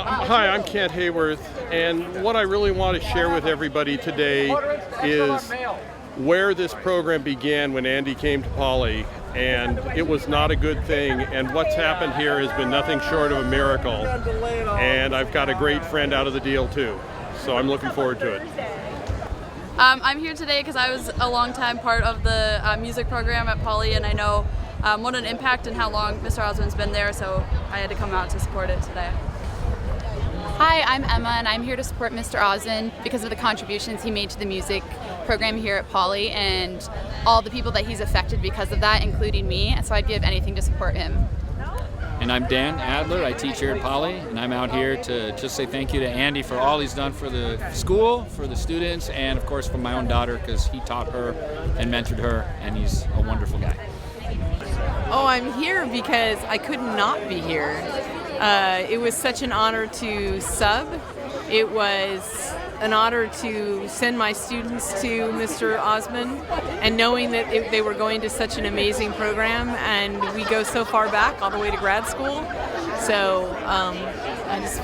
Hi, I'm Kent Hayworth, and what I really want to share with everybody today is where this program began when Andy came to Poly, and it was not a good thing, and what's happened here has been nothing short of a miracle, and I've got a great friend out of the deal too, so I'm looking forward to it. I'm here today because I was a long-time part of the music program at Poly, and I know what an impact and how long Mr. Osmond's been there, so I had to come out to support it today. Hi, I'm Emma, and I'm here to support Mr. Osmond because of the contributions he made to the music program here at Poly and all the people that he's affected because of that, including me, so I'd give anything to support him. And I'm Dan Adler, I teach here at Poly, and I'm out here to just say thank you to Andy for all he's done for the school, for the students, and of course for my own daughter, because he taught her and mentored her, and he's a wonderful guy. Oh, I'm here because I could not be here. It was such an honor to sub. It was an honor to send my students to Mr. Osmond, and knowing that they were going to such an amazing program, and we go so far back, all the way to grad school. So I just,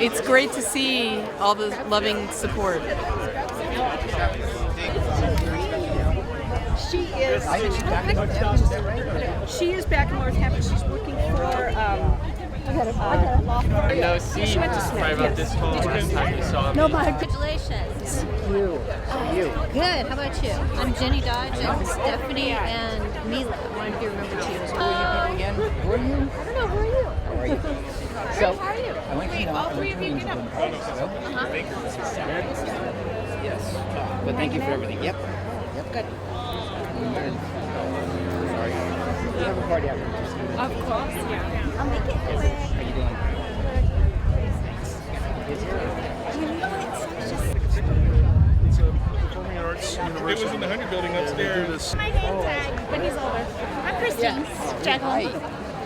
it's great to see all the loving support. She is back in Northampton. She's working for law firm. No, see, She went to Smith. probably about this tall last time you saw me. No, my Congratulations. You. Good. How about you? I'm Jenny Dodge and Stephanie and Mila. I wanted to remember to you as well. Again, who are you? I don't know. Who are you? How are you? So, How are you? I went to all three of you get up. Yes. But thank you for everything. Yep. Good. Sorry. We have a party after. Of course, yeah. I'll make it quick. How you doing? It's a performing arts university. It was in the 100 building upstairs. My name tag when he's older. I'm Christine. Jacqueline.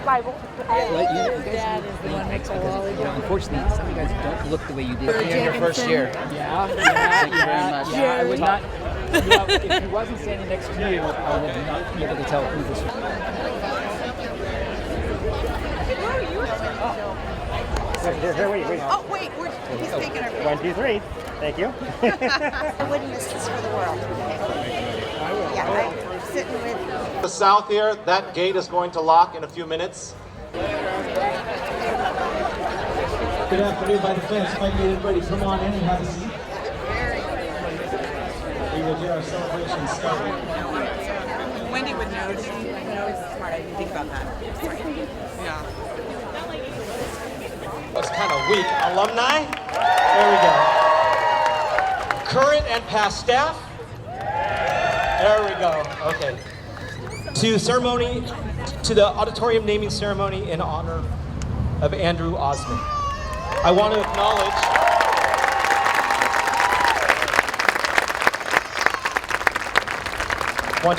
Bible. You guys is the one makes unfortunately, some of you guys don't look the way you did in your first year. Yeah. Thank you very much. I would not. If he wasn't standing next to you, I would not be able to tell who this was. Wait. Oh, wait. He's taking our 1, 2, 3. Thank you. I wouldn't miss this for the world. Yeah, I'm sitting with... The south here, that gate is going to lock in a few minutes. Good afternoon by the fence. Might need everybody come on in and have a seat. We will get our celebration started. Wendy would know. She knows smart. I didn't think about that. Yeah. That's kind of weak. Alumni? There we go. Current and past staff? There we go. Okay. To the auditorium naming ceremony in honor of Andrew Osmond. I want to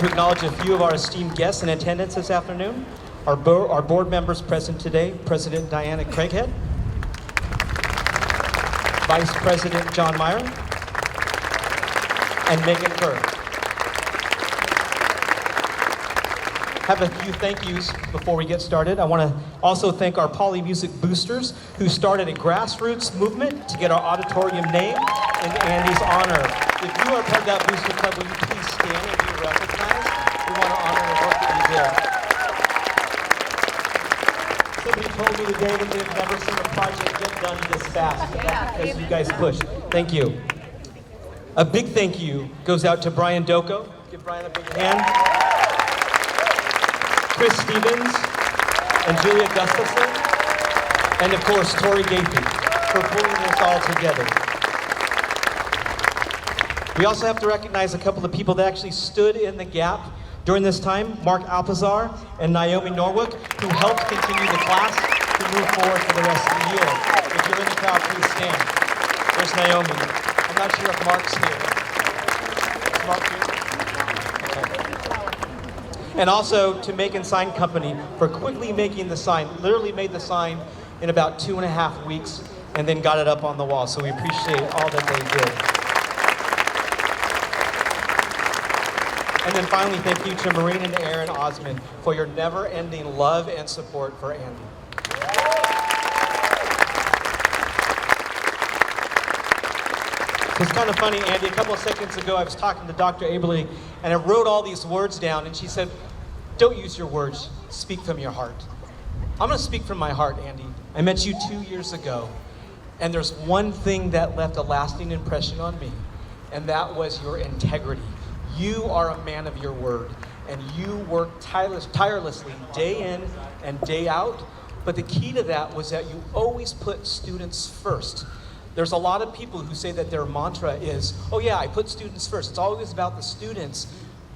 acknowledge a few of our esteemed guests in attendance this afternoon. Our board members present today, President Diana Craighead, Vice President John Meyer, and Megan Kerr. Have a few thank yous before we get started. I want to also thank our Poly Music Boosters who started a grassroots movement to get our auditorium named in Andy's honor. If you are part of that booster club, will you please stand and be recognized? We want to honor the work that you did. Somebody told me today that they've never seen a project get done this fast as you guys push. Thank you. A big thank you goes out to Brian Doko. Give Brian a big hand. Chris Stevens and Julia Gustafson, and of course Tori Gapey for pulling this all together. We also have to recognize a couple of people that actually stood in the gap during this time, Mark Alpazar and Naomi Norwood, who helped continue the class to move forward for the rest of the year. If you're in the crowd, please stand. There's Naomi. I'm not sure if Mark's here. Is Mark here? And also to Macon Sign Company for quickly making the sign. Literally made the sign in about 2.5 weeks and then got it up on the wall. So we appreciate all that they did. And then finally, thank you to Maureen and Aaron Osmond for your never-ending love and support for Andy. It's kind of funny, Andy, a couple of seconds ago I was talking to Dr. Aberly and I wrote all these words down and she said, don't use your words, speak from your heart. I'm gonna speak from my heart, Andy. I met you 2 years ago and there's one thing that left a lasting impression on me, and that was your integrity. You are a man of your word and you work tirelessly day in and day out, but the key to that was that you always put students first. There's a lot of people who say that their mantra is, oh yeah, I put students first. It's always about the students,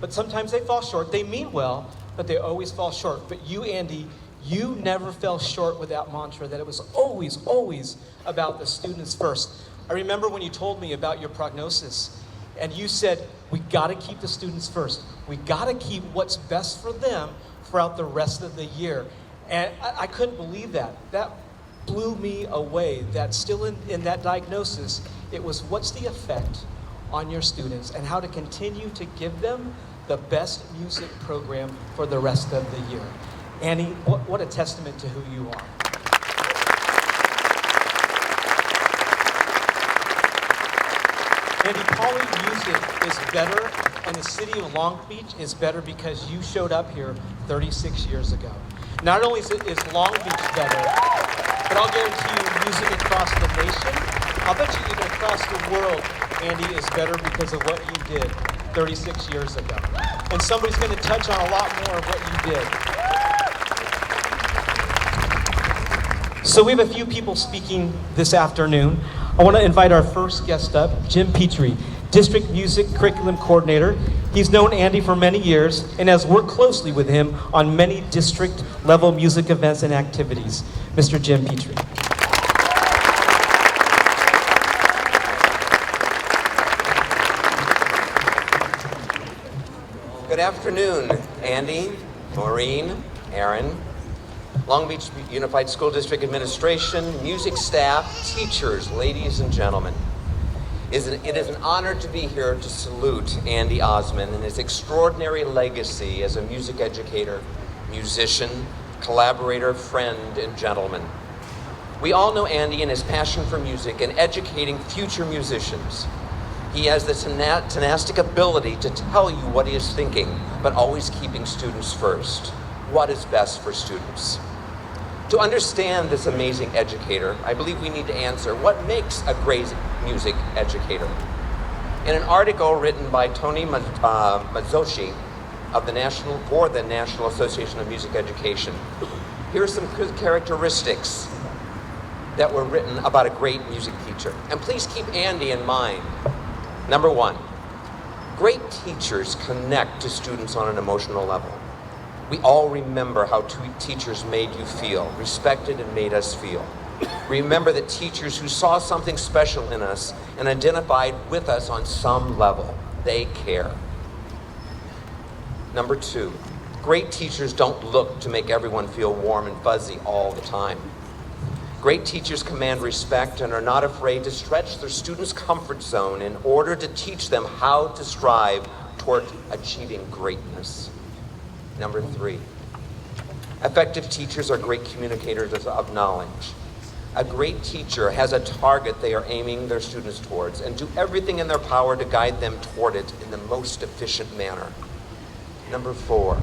but sometimes they fall short. They mean well, but they always fall short. But you, Andy, you never fell short with that mantra, that it was always, always about the students first. I remember when you told me about your prognosis, and you said, we gotta keep the students first. We gotta keep what's best for them throughout the rest of the year. And I couldn't believe that. That blew me away, that still in that diagnosis, it was what's the effect on your students and how to continue to give them the best music program for the rest of the year. Annie, what a testament to who you are. Andy, Poly Music is better, and the city of Long Beach is better because you showed up here 36 years ago. Not only is Long Beach better, but I'll guarantee you music across the nation, I'll bet you even across the world, Andy, is better because of what you did 36 years ago. And somebody's going to touch on a lot more of what you did. So we have a few people speaking this afternoon. I want to invite our first guest up, Jim Petrie, District Music Curriculum Coordinator. He's known Andy for many years and has worked closely with him on many district-level music events and activities. Mr. Jim Petrie. Good afternoon, Andy, Maureen, Aaron, Long Beach Unified School District Administration, music staff, teachers, ladies and gentlemen. It is an honor to be here to salute Andy Osmond and his extraordinary legacy as a music educator, musician, collaborator, friend, and gentleman. We all know Andy and his passion for music and educating future musicians. He has the tenacity ability to tell you what he is thinking, but always keeping students first. What is best for students? To understand this amazing educator, I believe we need to answer what makes a great music educator. In an article written by Tony Mazzoshi of the National Association of Music Education, here are some characteristics that were written about a great music teacher. And please keep Andy in mind. Number one, great teachers connect to students on an emotional level. We all remember how teachers made you feel, respected and made us feel. Remember the teachers who saw something special in us and identified with us on some level. They care. Number two, great teachers don't look to make everyone feel warm and fuzzy all the time. Great teachers command respect and are not afraid to stretch their students' comfort zone in order to teach them how to strive toward achieving greatness. Number three, effective teachers are great communicators of knowledge. A great teacher has a target they are aiming their students towards and do everything in their power to guide them toward it in the most efficient manner. Number four,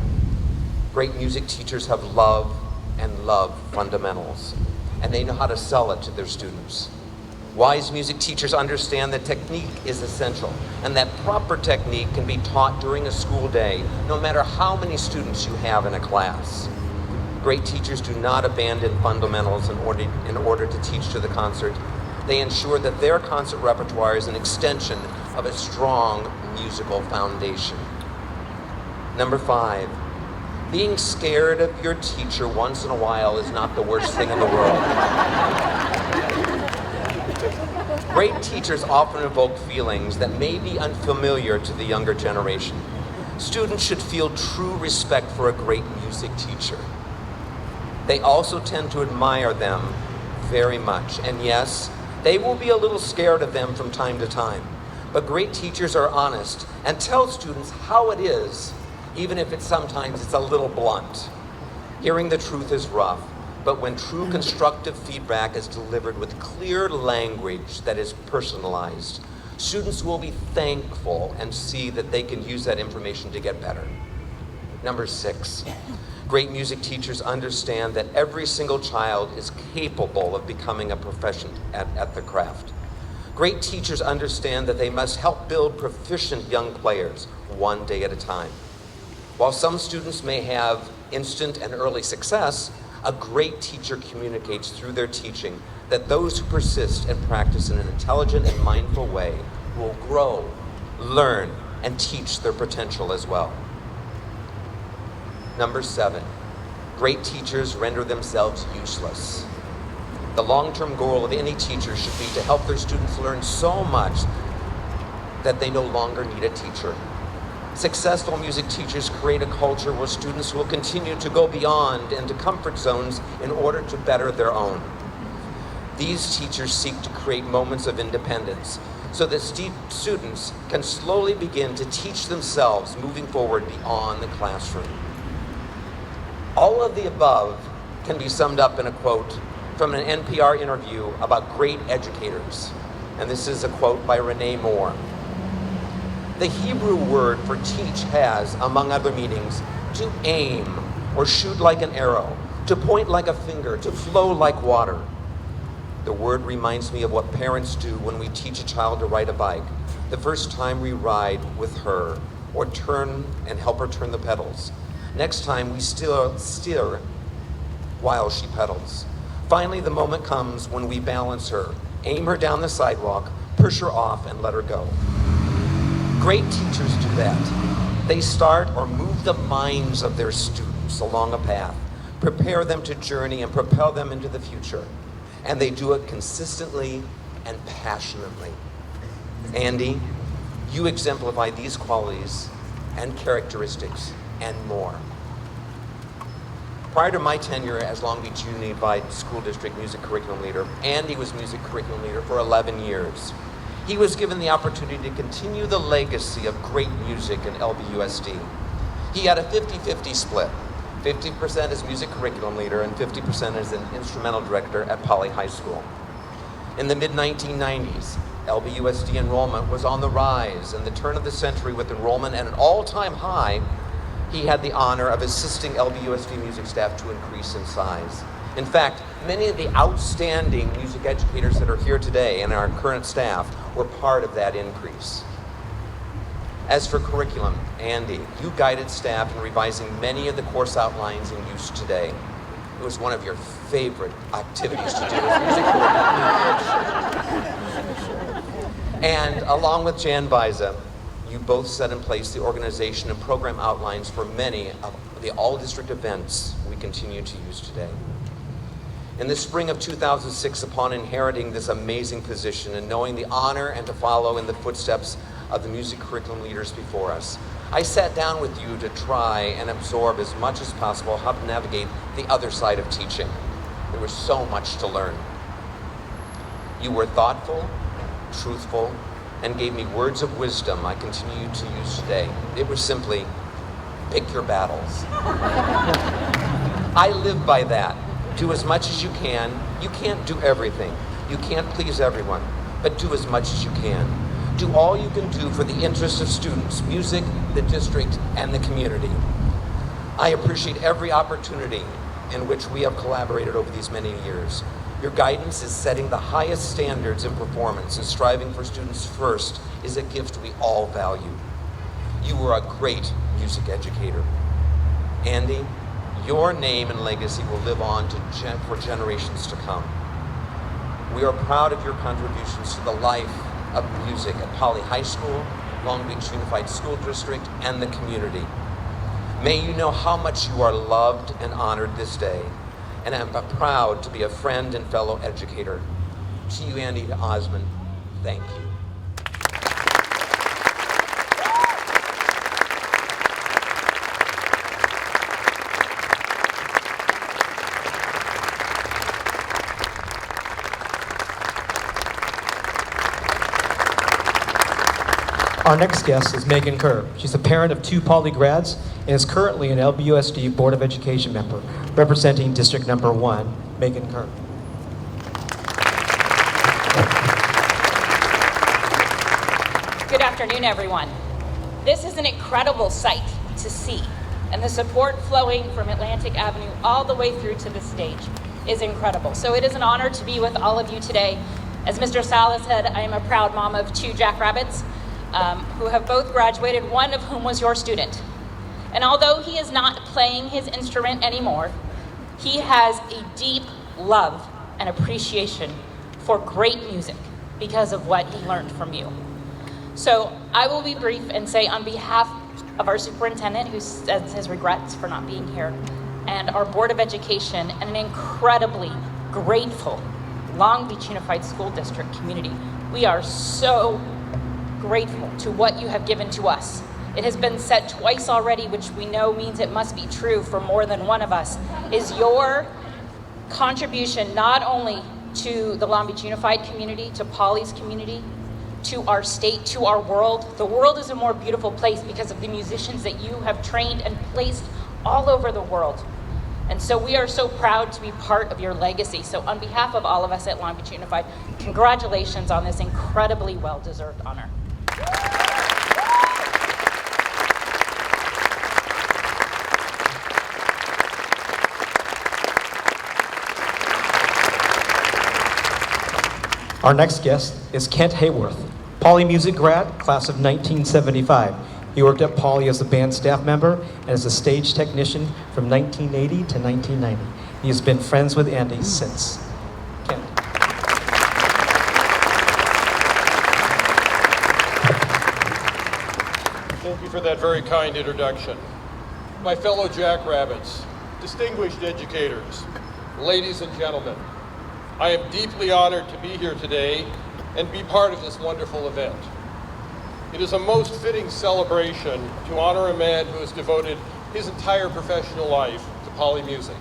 great music teachers have love and love fundamentals, and they know how to sell it to their students. Wise music teachers understand that technique is essential and that proper technique can be taught during a school day, no matter how many students you have in a class. Great teachers do not abandon fundamentals in order to teach to the concert. They ensure that their concert repertoire is an extension of a strong musical foundation. Number five, being scared of your teacher once in a while is not the worst thing in the world. Great teachers often evoke feelings that may be unfamiliar to the younger generation. Students should feel true respect for a great music teacher. They also tend to admire them very much, and yes, they will be a little scared of them from time to time. But great teachers are honest and tell students how it is, even if sometimes it's a little blunt. Hearing the truth is rough, but when true constructive feedback is delivered with clear language that is personalized, students will be thankful and see that they can use that information to get better. Number 6, great music teachers understand that every single child is capable of becoming a proficient at the craft. Great teachers understand that they must help build proficient young players one day at a time. While some students may have instant and early success, a great teacher communicates through their teaching that those who persist and practice in an intelligent and mindful way will grow, learn, and teach their potential as well. Number 7, great teachers render themselves useless. The long-term goal of any teacher should be to help their students learn so much that they no longer need a teacher. Successful music teachers create a culture where students will continue to go beyond into comfort zones in order to better their own. These teachers seek to create moments of independence so that students can slowly begin to teach themselves moving forward beyond the classroom. All of the above can be summed up in a quote from an NPR interview about great educators. And this is a quote by Renee Moore. The Hebrew word for teach has, among other meanings, to aim or shoot like an arrow, to point like a finger, to flow like water. The word reminds me of what parents do when we teach a child to ride a bike. The first time we ride with her, or turn and help her turn the pedals. Next time we steer while she pedals. Finally, the moment comes when we balance her, aim her down the sidewalk, push her off, and let her go. Great teachers do that. They start or move the minds of their students along a path, prepare them to journey and propel them into the future. And they do it consistently and passionately. Andy, you exemplify these qualities and characteristics and more. Prior to my tenure as Long Beach Unified School District Music Curriculum Leader, Andy was Music Curriculum Leader for 11 years. He was given the opportunity to continue the legacy of great music in LBUSD. He had a 50-50 split. 50% as Music Curriculum Leader and 50% as an Instrumental Director at Poly High School. In the mid-1990s, LBUSD enrollment was on the rise, and the turn of the century with enrollment at an all-time high, he had the honor of assisting LBUSD music staff to increase in size. In fact, many of the outstanding music educators that are here today and our current staff were part of that increase. As for curriculum, Andy, you guided staff in revising many of the course outlines in use today. It was one of your favorite activities to do as music curriculum. And along with Jan Biza, you both set in place the organization and program outlines for many of the all-district events we continue to use today. In the spring of 2006, upon inheriting this amazing position and knowing the honor and to follow in the footsteps of the music curriculum leaders before us, I sat down with you to try and absorb as much as possible how to navigate the other side of teaching. There was so much to learn. You were thoughtful, truthful, and gave me words of wisdom I continue to use today. It was simply, pick your battles. I live by that. Do as much as you can. You can't do everything. You can't please everyone, but do as much as you can. Do all you can do for the interests of students, music, the district, and the community. I appreciate every opportunity in which we have collaborated over these many years. Your guidance is setting the highest standards in performance, and striving for students first is a gift we all value. You were a great music educator. Andy, your name and legacy will live on for generations to come. We are proud of your contributions to the life of music at Poly High School, Long Beach Unified School District, and the community. May you know how much you are loved and honored this day, and I'm proud to be a friend and fellow educator. To you, Andy, to Osmond, thank you. Our next guest is Megan Kerr. She's a parent of 2 Poly grads and is currently an LBUSD Board of Education member, representing District Number 1. Megan Kerr. Good afternoon, everyone. This is an incredible sight to see, and the support flowing from Atlantic Avenue all the way through to the stage is incredible. So it is an honor to be with all of you today. As Mr. Salas said, I am a proud mom of 2 jackrabbits who have both graduated, one of whom was your student. And although he is not playing his instrument anymore, he has a deep love and appreciation for great music because of what he learned from you. So I will be brief and say, on behalf of our superintendent, who says his regrets for not being here, and our Board of Education, and an incredibly grateful Long Beach Unified School District community, we are so grateful to what you have given to us. It has been said twice already, which we know means it must be true for more than one of us, is your contribution not only to the Long Beach Unified community, to Poly's community, to our state, to our world. The world is a more beautiful place because of the musicians that you have trained and placed all over the world. And so we are so proud to be part of your legacy. So on behalf of all of us at Long Beach Unified, congratulations on this incredibly well-deserved honor. Our next guest is Kent Hayworth, Poly Music grad, class of 1975. He worked at Poly as a band staff member and as a stage technician from 1980 to 1990. He has been friends with Andy since. Kent. Thank you for that very kind introduction. My fellow jackrabbits, distinguished educators, ladies and gentlemen, I am deeply honored to be here today and be part of this wonderful event. It is a most fitting celebration to honor a man who has devoted his entire professional life to Poly music.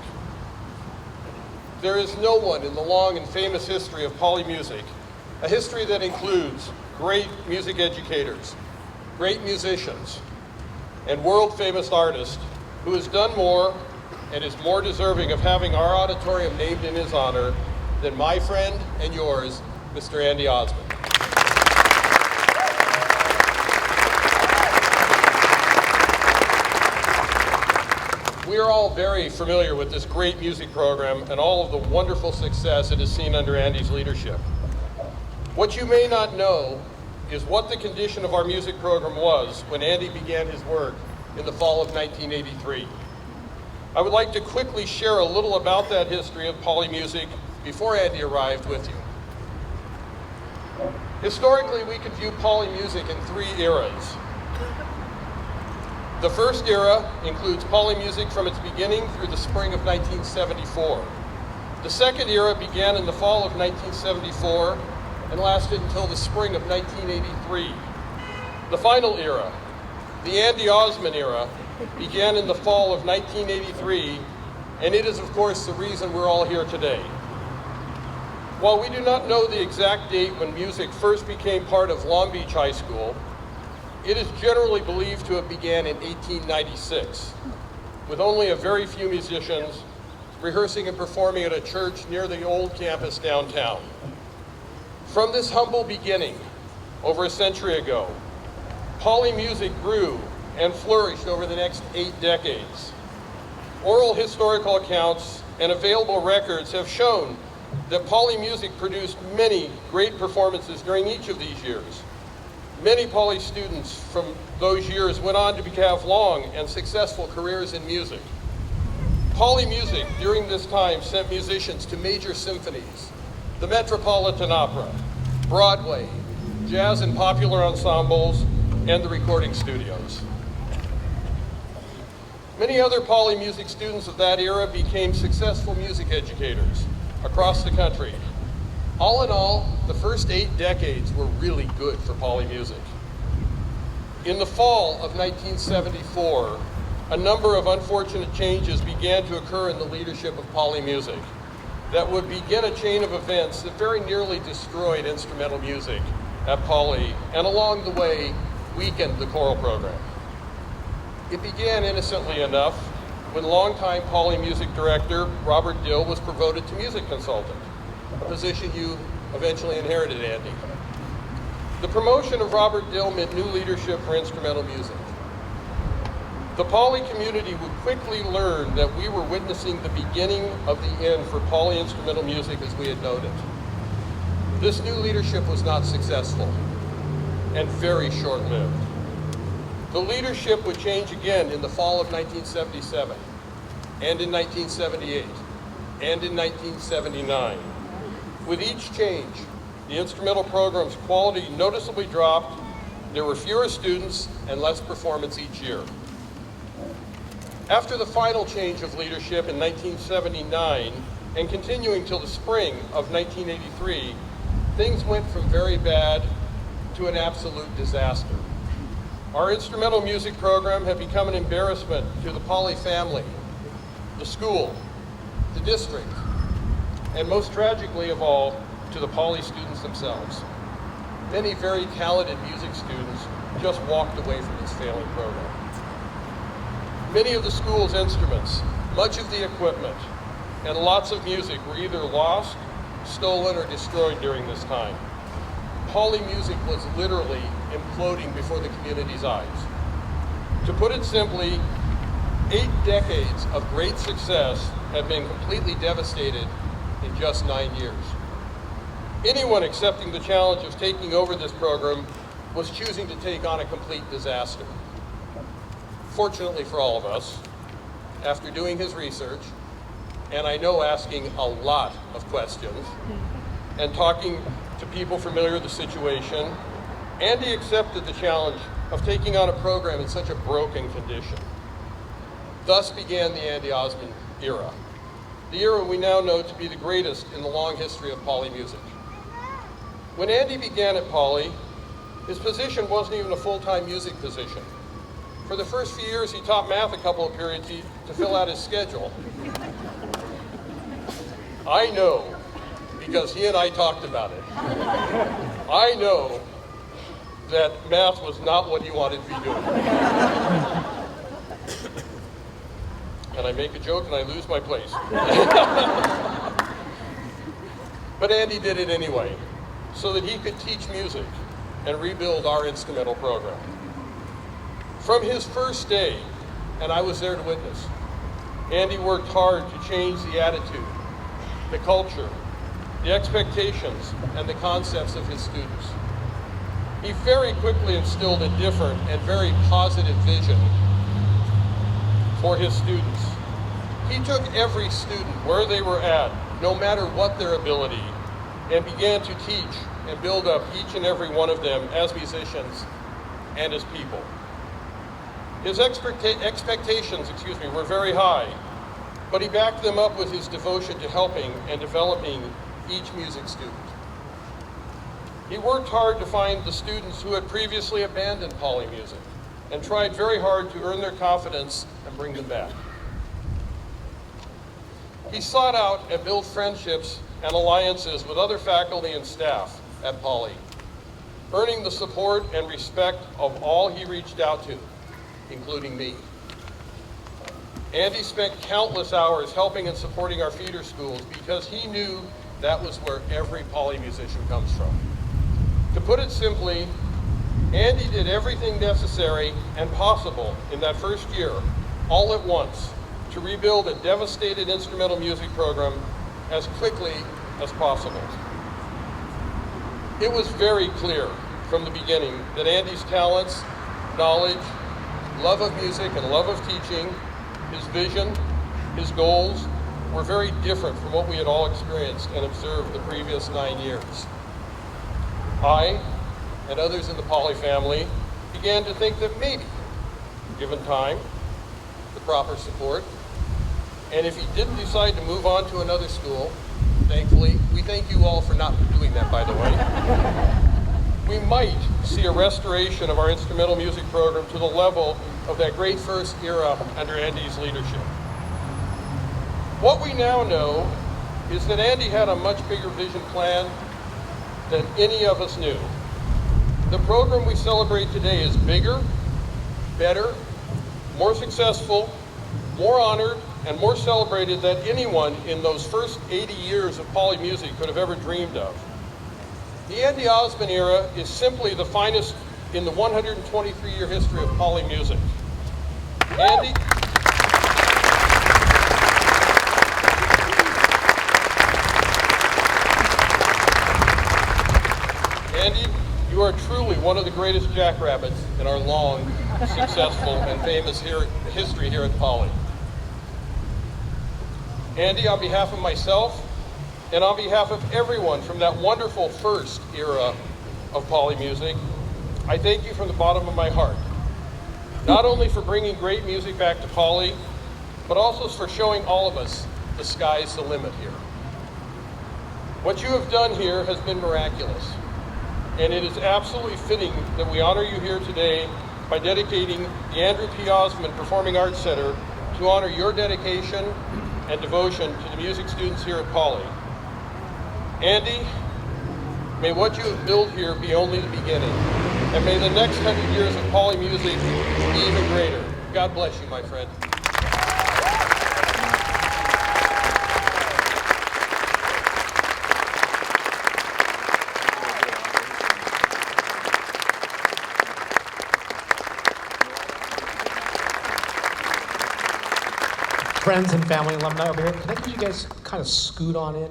There is no one in the long and famous history of Poly music, a history that includes great music educators, great musicians, and world-famous artists, who has done more and is more deserving of having our auditorium named in his honor than my friend and yours, Mr. Andy Osmond. We are all very familiar with this great music program and all of the wonderful success it has seen under Andy's leadership. What you may not know is what the condition of our music program was when Andy began his work in the fall of 1983. I would like to quickly share a little about that history of Poly music before Andy arrived with you. Historically, we could view Poly music in 3 eras. The first era includes Poly music from its beginning through the spring of 1974. The second era began in the fall of 1974 and lasted until the spring of 1983. The final era, the Andy Osmond era, began in the fall of 1983, and it is, of course, the reason we're all here today. While we do not know the exact date when music first became part of Long Beach High School, it is generally believed to have began in 1896, with only a very few musicians rehearsing and performing at a church near the old campus downtown. From this humble beginning, over a century ago, Poly music grew and flourished over the next 8 decades. Oral historical accounts and available records have shown that Poly music produced many great performances during each of these years. Many Poly students from those years went on to have long and successful careers in music. Poly music during this time sent musicians to major symphonies, the Metropolitan Opera, Broadway, jazz and popular ensembles, and the recording studios. Many other Poly music students of that era became successful music educators across the country. All in all, the first 8 decades were really good for Poly music. In the fall of 1974, a number of unfortunate changes began to occur in the leadership of Poly music that would begin a chain of events that very nearly destroyed instrumental music at Poly, and along the way weakened the choral program. It began innocently enough when longtime Pauley music director Robert Dill was promoted to music consultant, a position you eventually inherited, Andy. The promotion of Robert Dill meant new leadership for instrumental music. The Pauley community would quickly learn that we were witnessing the beginning of the end for Pauley instrumental music as we had known it. This new leadership was not successful and very short-lived. The leadership would change again in the fall of 1977, and in 1978, and in 1979. With each change, the instrumental program's quality noticeably dropped, there were fewer students and less performance each year. After the final change of leadership in 1979, and continuing till the spring of 1983, things went from very bad to an absolute disaster. Our instrumental music program had become an embarrassment to the Pauley family, the school, the district, and most tragically of all, to the Pauley students themselves. Many very talented music students just walked away from this failing program. Many of the school's instruments, much of the equipment, and lots of music were either lost, stolen, or destroyed during this time. Pauley music was literally imploding before the community's eyes. To put it simply, 8 decades of great success have been completely devastated in just 9 years. Anyone accepting the challenge of taking over this program was choosing to take on a complete disaster. Fortunately for all of us, after doing his research, and I know asking a lot of questions, and talking to people familiar with the situation, Andy accepted the challenge of taking on a program in such a broken condition. Thus began the Andy Osmond era, the era we now know to be the greatest in the long history of Pauley music. When Andy began at Pauley, his position wasn't even a full-time music position. For the first few years, he taught math a couple of periods to fill out his schedule. I know, because he and I talked about it. I know that math was not what he wanted to be doing. And I make a joke and I lose my place. But Andy did it anyway, so that he could teach music and rebuild our instrumental program. From his first day, and I was there to witness, Andy worked hard to change the attitude, the culture, the expectations, and the concepts of his students. He very quickly instilled a different and very positive vision for his students. He took every student where they were at, no matter what their ability, and began to teach and build up each and every one of them as musicians and as people. His expectations, were very high, but he backed them up with his devotion to helping and developing each music student. He worked hard to find the students who had previously abandoned Pauley music and tried very hard to earn their confidence and bring them back. He sought out and built friendships and alliances with other faculty and staff at Pauley, earning the support and respect of all he reached out to, including me. Andy spent countless hours helping and supporting our feeder schools because he knew that was where every Pauley musician comes from. To put it simply, Andy did everything necessary and possible in that first year, all at once, to rebuild a devastated instrumental music program as quickly as possible. It was very clear from the beginning that Andy's talents, knowledge, love of music and love of teaching, his vision, his goals, were very different from what we had all experienced and observed the previous 9 years. I, and others in the Pauley family, began to think that maybe, given time, the proper support, and if he didn't decide to move on to another school, thankfully, we thank you all for not doing that, by the way, we might see a restoration of our instrumental music program to the level of that great first era under Andy's leadership. What we now know is that Andy had a much bigger vision plan than any of us knew. The program we celebrate today is bigger, better, more successful, more honored, and more celebrated than anyone in those first 80 years of Poly music could have ever dreamed of. The Andy Osmond era is simply the finest in the 123-year history of Poly music. Andy, you are truly one of the greatest jackrabbits in our long, successful, and famous history here at Poly. Andy, on behalf of myself, and on behalf of everyone from that wonderful first era of Poly music, I thank you from the bottom of my heart. Not only for bringing great music back to Poly, but also for showing all of us the sky's the limit here. What you have done here has been miraculous, and it is absolutely fitting that we honor you here today by dedicating the Andrew P. Osmond Performing Arts Center to honor your dedication and devotion to the music students here at Poly. Andy, may what you have built here be only the beginning, and may the next 100 years of Poly music be even greater. God bless you, my friend. Friends and family alumni over here, can I get you guys kind of scoot on in?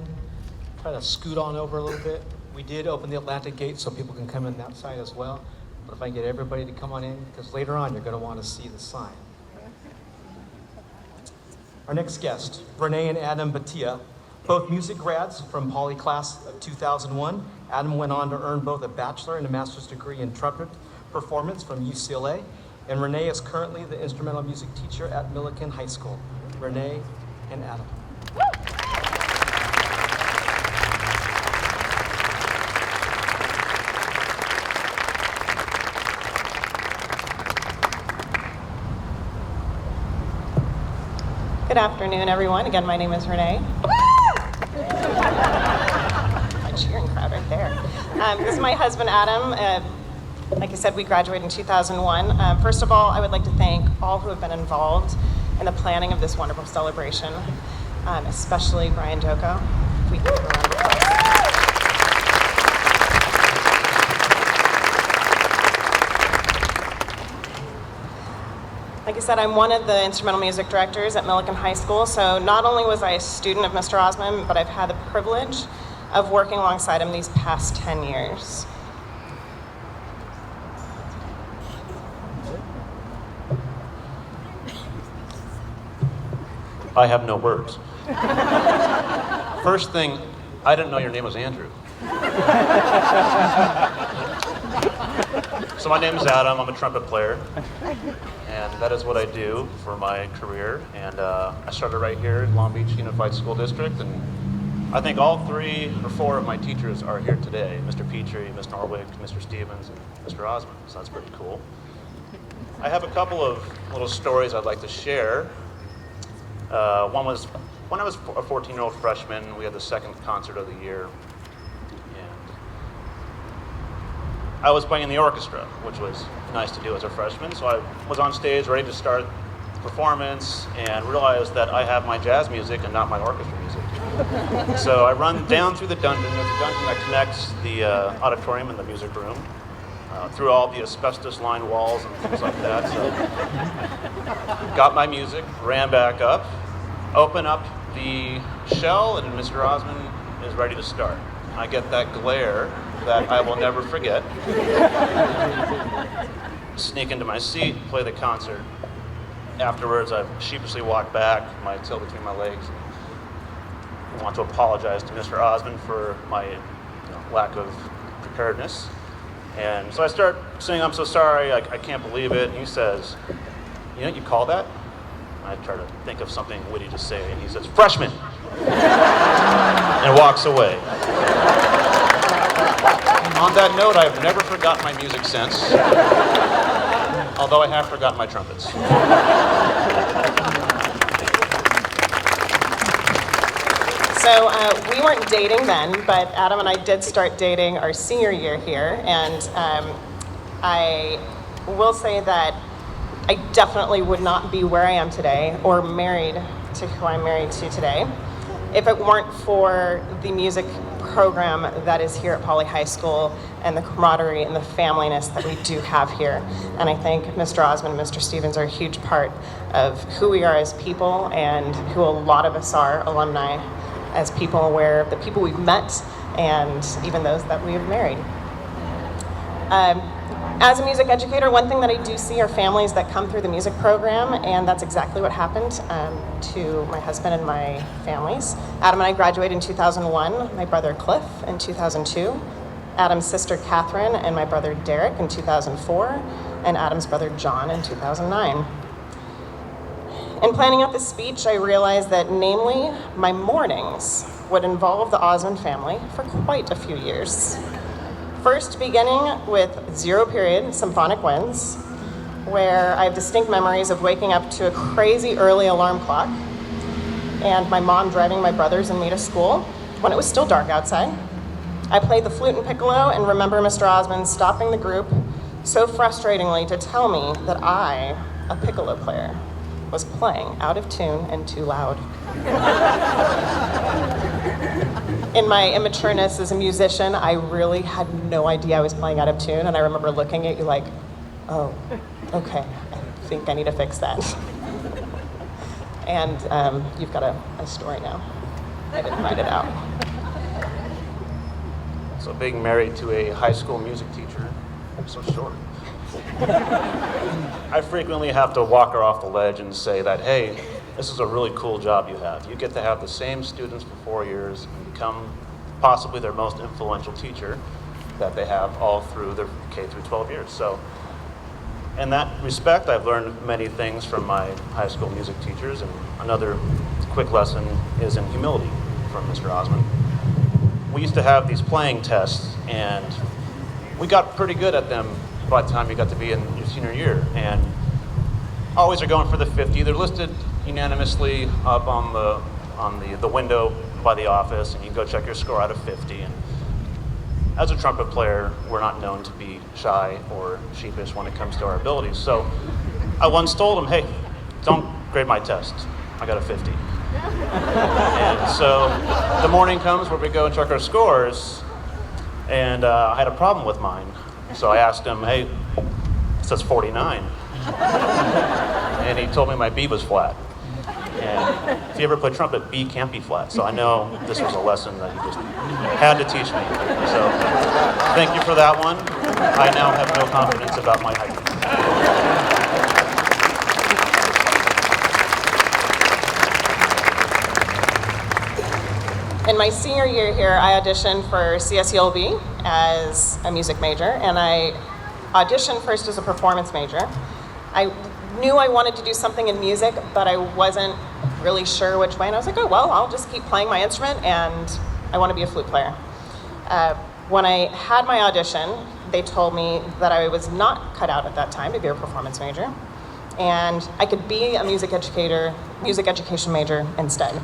Try to scoot on over a little bit. We did open the Atlantic gate so people can come in that side as well. But if I can get everybody to come on in, because later on you're going to want to see the sign. Our next guest, Renee and Adam Batia, both music grads from Poly class of 2001. Adam went on to earn both a bachelor and a master's degree in trumpet performance from UCLA. And Renee is currently the instrumental music teacher at Millikan High School. Renee and Adam. Good afternoon, everyone. Again, my name is Renee. My cheering crowd right there. This is my husband, Adam. Like I said, we graduated in 2001. First of all, I would like to thank all who have been involved in the planning of this wonderful celebration, especially Brian Joko. If we can give a round of applause. Like I said, I'm one of the instrumental music directors at Millikan High School, so not only was I a student of Mr. Osmond, but I've had the privilege of working alongside him these past 10 years. I have no words. First thing, I didn't know your name was Andrew. So my name is Adam, I'm a trumpet player, and that is what I do for my career. And I started right here at Long Beach Unified School District, and I think all 3 or 4 of my teachers are here today. Mr. Petrie, Ms. Norwick, Mr. Stevens, and Mr. Osmond, so that's pretty cool. I have a couple of little stories I'd like to share. One was when I was a 14-year-old freshman, we had the second concert of the year, and I was playing in the orchestra, which was nice to do as a freshman. So I was on stage ready to start the performance and realized that I have my jazz music and not my orchestra music. So I run down through the dungeon. There's a dungeon that connects the auditorium and the music room. Through all the asbestos-lined walls and things like that. So, got my music, ran back up, open up the shell, and Mr. Osmond is ready to start. I get that glare that I will never forget. Sneak into my seat, play the concert. Afterwards, I sheepishly walk back, my tail between my legs. I want to apologize to Mr. Osmond for my lack of preparedness. And so I start saying, I'm so sorry, I can't believe it. And he says, you know what you call that? And I try to think of something witty to say, and he says, freshman! And walks away. On that note, I've never forgotten my music since, although I have forgotten my trumpets. So we weren't dating then, but Adam and I did start dating our senior year here, and I will say that I definitely would not be where I am today or married to who I'm married to today if it weren't for the music program that is here at Poly High School and the camaraderie and the familyness that we do have here. And I think Mr. Osmond and Mr. Stevens are a huge part of who we are as people and who a lot of us are alumni as people, where the people we've met and even those that we have married. As a music educator, one thing that I do see are families that come through the music program, and that's exactly what happened to my husband and my families. Adam and I graduated in 2001, my brother Cliff in 2002, Adam's sister Catherine and my brother Derek in 2004, and Adam's brother John in 2009. In planning out this speech, I realized that namely, my mornings would involve the Osmond family for quite a few years. First, beginning with 0 period symphonic winds, where I have distinct memories of waking up to a crazy early alarm clock and my mom driving my brothers and me to school when it was still dark outside. I played the flute and piccolo and remember Mr. Osmond stopping the group so frustratingly to tell me that I, a piccolo player, was playing out of tune and too loud. In my immatureness as a musician, I really had no idea I was playing out of tune, and I remember looking at you like, oh, okay, I think I need to fix that. And you've got a story now. I didn't write it out. So being married to a high school music teacher, I'm so short. I frequently have to walk her off the ledge and say that, hey, this is a really cool job you have. You get to have the same students for 4 years and become possibly their most influential teacher that they have all through their K through 12 years. So in that respect, I've learned many things from my high school music teachers, and another quick lesson is in humility from Mr. Osmond. We used to have these playing tests, and we got pretty good at them by the time you got to be in your senior year, and always are going for the 50. They're listed unanimously up on the window by the office, and you can go check your score out of 50. And as a trumpet player, we're not known to be shy or sheepish when it comes to our abilities. So I once told him, hey, don't grade my test. I got a 50. And so the morning comes where we go and check our scores, and I had a problem with mine. So I asked him, hey, it says 49. And he told me my B was flat. And if you ever play trumpet, B can't be flat. So I know this was a lesson that he just had to teach me. So thank you for that one. I now have no confidence about my height. In my senior year here, I auditioned for CSULB as a music major, and I auditioned first as a performance major. I knew I wanted to do something in music, but I wasn't really sure which way, and I was like, oh, well, I'll just keep playing my instrument, and I want to be a flute player. When I had my audition, they told me that I was not cut out at that time to be a performance major, and I could be a music education major instead.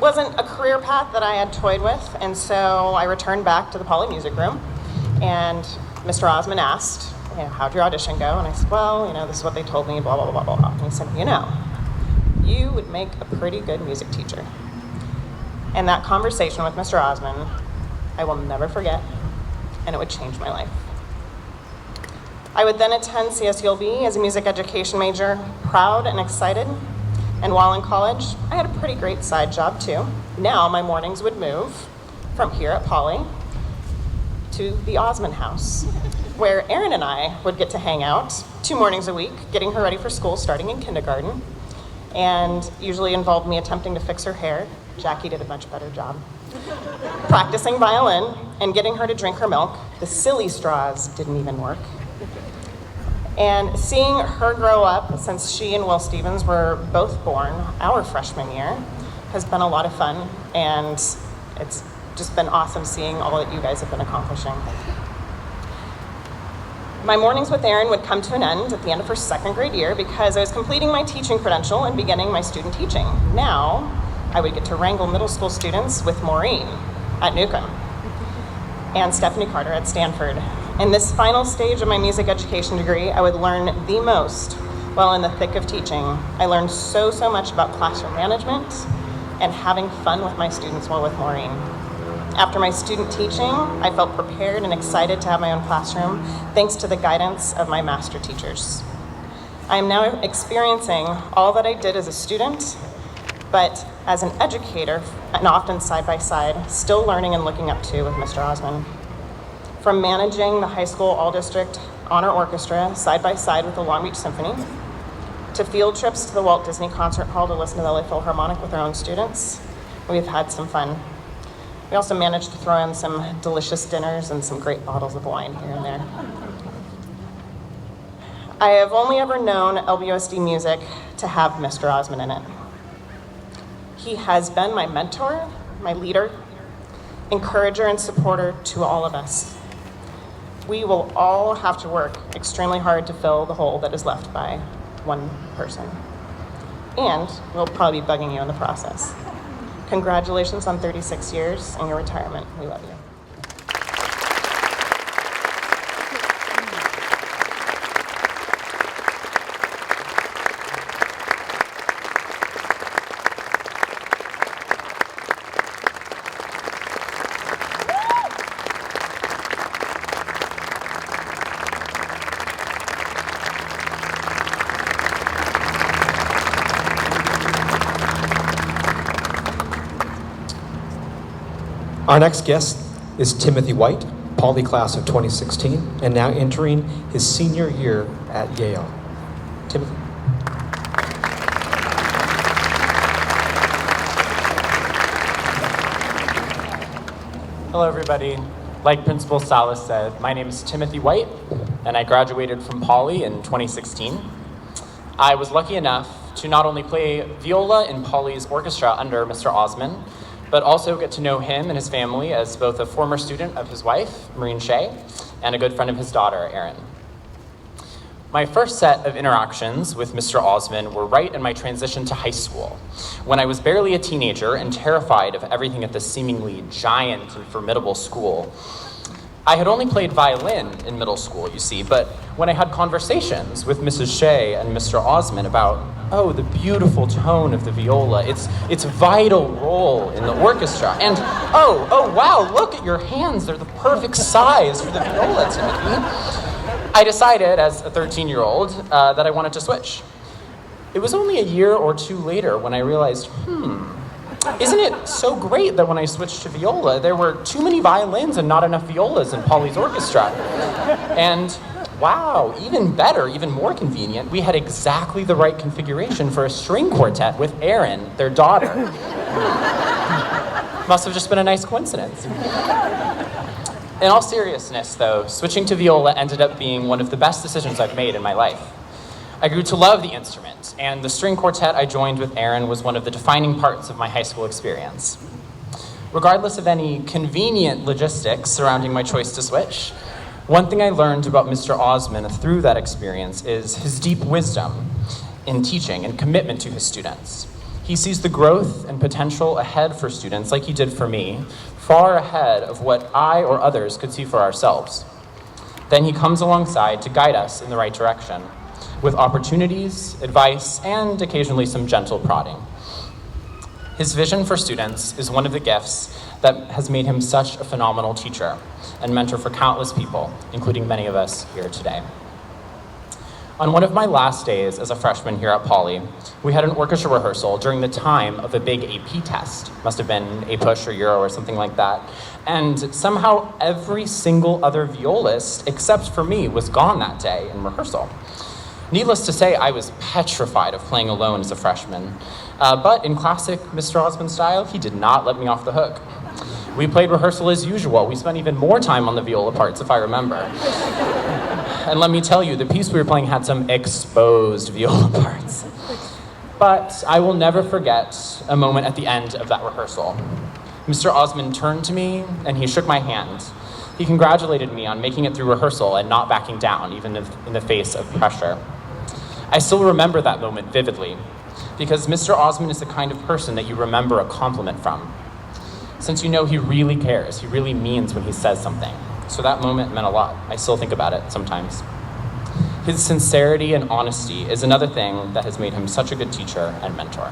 Wasn't a career path that I had toyed with, and so I returned back to the Poly Music Room, and Mr. Osmond asked, how'd your audition go? And I said, well, this is what they told me, blah, blah, blah, blah, blah. And he said, you would make a pretty good music teacher. And that conversation with Mr. Osmond, I will never forget, and it would change my life. I would then attend CSULB as a music education major, proud and excited. And while in college, I had a pretty great side job too. Now my mornings would move from here at Poly to the Osmond house, where Erin and I would get to hang out 2 mornings a week, getting her ready for school starting in kindergarten, and usually involved me attempting to fix her hair. Jackie did a much better job. Practicing violin and getting her to drink her milk. The silly straws didn't even work. And seeing her grow up, since she and Will Stevens were both born our freshman year, has been a lot of fun, and it's just been awesome seeing all that you guys have been accomplishing. My mornings with Erin would come to an end at the end of her 2nd grade year because I was completing my teaching credential and beginning my student teaching. Now, I would get to wrangle middle school students with Maureen at Newcomb and Stephanie Carter at Stanford. In this final stage of my music education degree, I would learn the most while in the thick of teaching. I learned so much about classroom management and having fun with my students while with Maureen. After my student teaching, I felt prepared and excited to have my own classroom, thanks to the guidance of my master teachers. I am now experiencing all that I did as a student, but as an educator, and often side by side, still learning and looking up to with Mr. Osmond. From managing the high school all-district honor orchestra side by side with the Long Beach Symphony, to field trips to the Walt Disney Concert Hall to listen to the LA Philharmonic with our own students, we've had some fun. We also managed to throw in some delicious dinners and some great bottles of wine here and there. I have only ever known LBUSD music to have Mr. Osmond in it. He has been my mentor, my leader, encourager, and supporter to all of us. We will all have to work extremely hard to fill the hole that is left by one person. And we'll probably be bugging you in the process. Congratulations on 36 years and your retirement. We love you. Our next guest is Timothy White, Pauley class of 2016, and now entering his senior year at Yale. Timothy. Hello, everybody. Like Principal Salas said, my name is Timothy White, and I graduated from Pauley in 2016. I was lucky enough to not only play viola in Pauley's orchestra under Mr. Osmond, but also get to know him and his family as both a former student of his wife, Maureen Shea, and a good friend of his daughter, Erin. My first set of interactions with Mr. Osmond were right in my transition to high school, when I was barely a teenager and terrified of everything at this seemingly giant and formidable school. I had only played violin in middle school, you see, but when I had conversations with Mrs. Shea and Mr. Osmond about, oh, the beautiful tone of the viola, its vital role in the orchestra, and oh, wow, look at your hands, they're the perfect size for the viola, Timothy, I decided as a 13-year-old that I wanted to switch. It was only a year or two later when I realized, isn't it so great that when I switched to viola, there were too many violins and not enough violas in Pauley's orchestra? And wow, even better, even more convenient, we had exactly the right configuration for a string quartet with Erin, their daughter. Must have just been a nice coincidence. In all seriousness, though, switching to viola ended up being one of the best decisions I've made in my life. I grew to love the instrument, and the string quartet I joined with Erin was one of the defining parts of my high school experience. Regardless of any convenient logistics surrounding my choice to switch, one thing I learned about Mr. Osmond through that experience is his deep wisdom in teaching and commitment to his students. He sees the growth and potential ahead for students, like he did for me, far ahead of what I or others could see for ourselves. Then he comes alongside to guide us in the right direction, with opportunities, advice, and occasionally some gentle prodding. His vision for students is one of the gifts that has made him such a phenomenal teacher and mentor for countless people, including many of us here today. On one of my last days as a freshman here at Pauley, we had an orchestra rehearsal during the time of a big AP test. Must have been A-Push or Euro or something like that. And somehow every single other violist, except for me, was gone that day in rehearsal. Needless to say, I was petrified of playing alone as a freshman. But in classic Mr. Osmond style, he did not let me off the hook. We played rehearsal as usual. We spent even more time on the viola parts, if I remember. And let me tell you, the piece we were playing had some exposed viola parts. But I will never forget a moment at the end of that rehearsal. Mr. Osmond turned to me and he shook my hand. He congratulated me on making it through rehearsal and not backing down, even in the face of pressure. I still remember that moment vividly, because Mr. Osmond is the kind of person that you remember a compliment from. Since you know he really cares, he really means when he says something. so that moment meant a lot. I still think about it sometimes. His sincerity and honesty is another thing that has made him such a good teacher and mentor.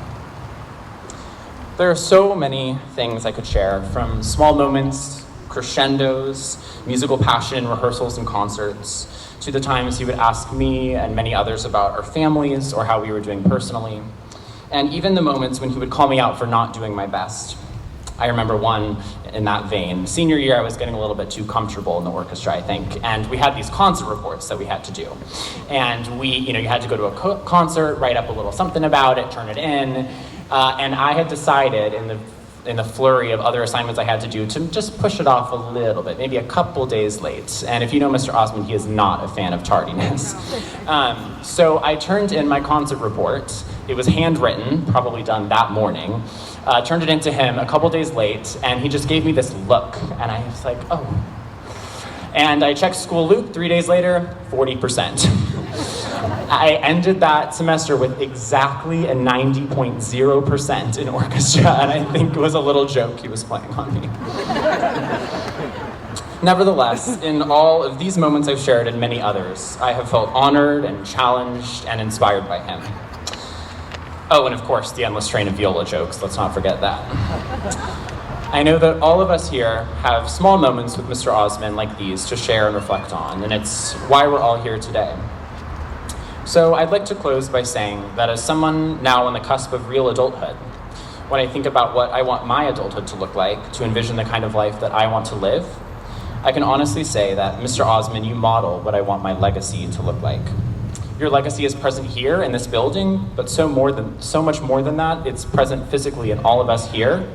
There are so many things I could share, from small moments, crescendos, musical passion in rehearsals and concerts, to the times he would ask me and many others about our families or how we were doing personally, and even the moments when he would call me out for not doing my best. I remember one in that vein. Senior year, I was getting a little bit too comfortable in the orchestra, I think, and we had these concert reports that we had to do. And you had to go to a concert, write up a little something about it, turn it in, and I had decided in the flurry of other assignments I had to do to just push it off a little bit, maybe a couple days late. And if you know Mr. Osmond, he is not a fan of tardiness. So I turned in my concert report. It was handwritten, probably done that morning. Turned it into him a couple days late, and he just gave me this look, and I was like, oh. And I checked School Loop 3 days later, 40%. I ended that semester with exactly a 90.0% in orchestra, and I think it was a little joke he was playing on me. Nevertheless, in all of these moments I've shared and many others, I have felt honored and challenged and inspired by him. Oh, and of course, the endless train of viola jokes, let's not forget that. I know that all of us here have small moments with Mr. Osmond like these to share and reflect on, and it's why we're all here today. So I'd like to close by saying that as someone now on the cusp of real adulthood, when I think about what I want my adulthood to look like, to envision the kind of life that I want to live, I can honestly say that, Mr. Osmond, you model what I want my legacy to look like. Your legacy is present here in this building, but so much more than that, it's present physically in all of us here,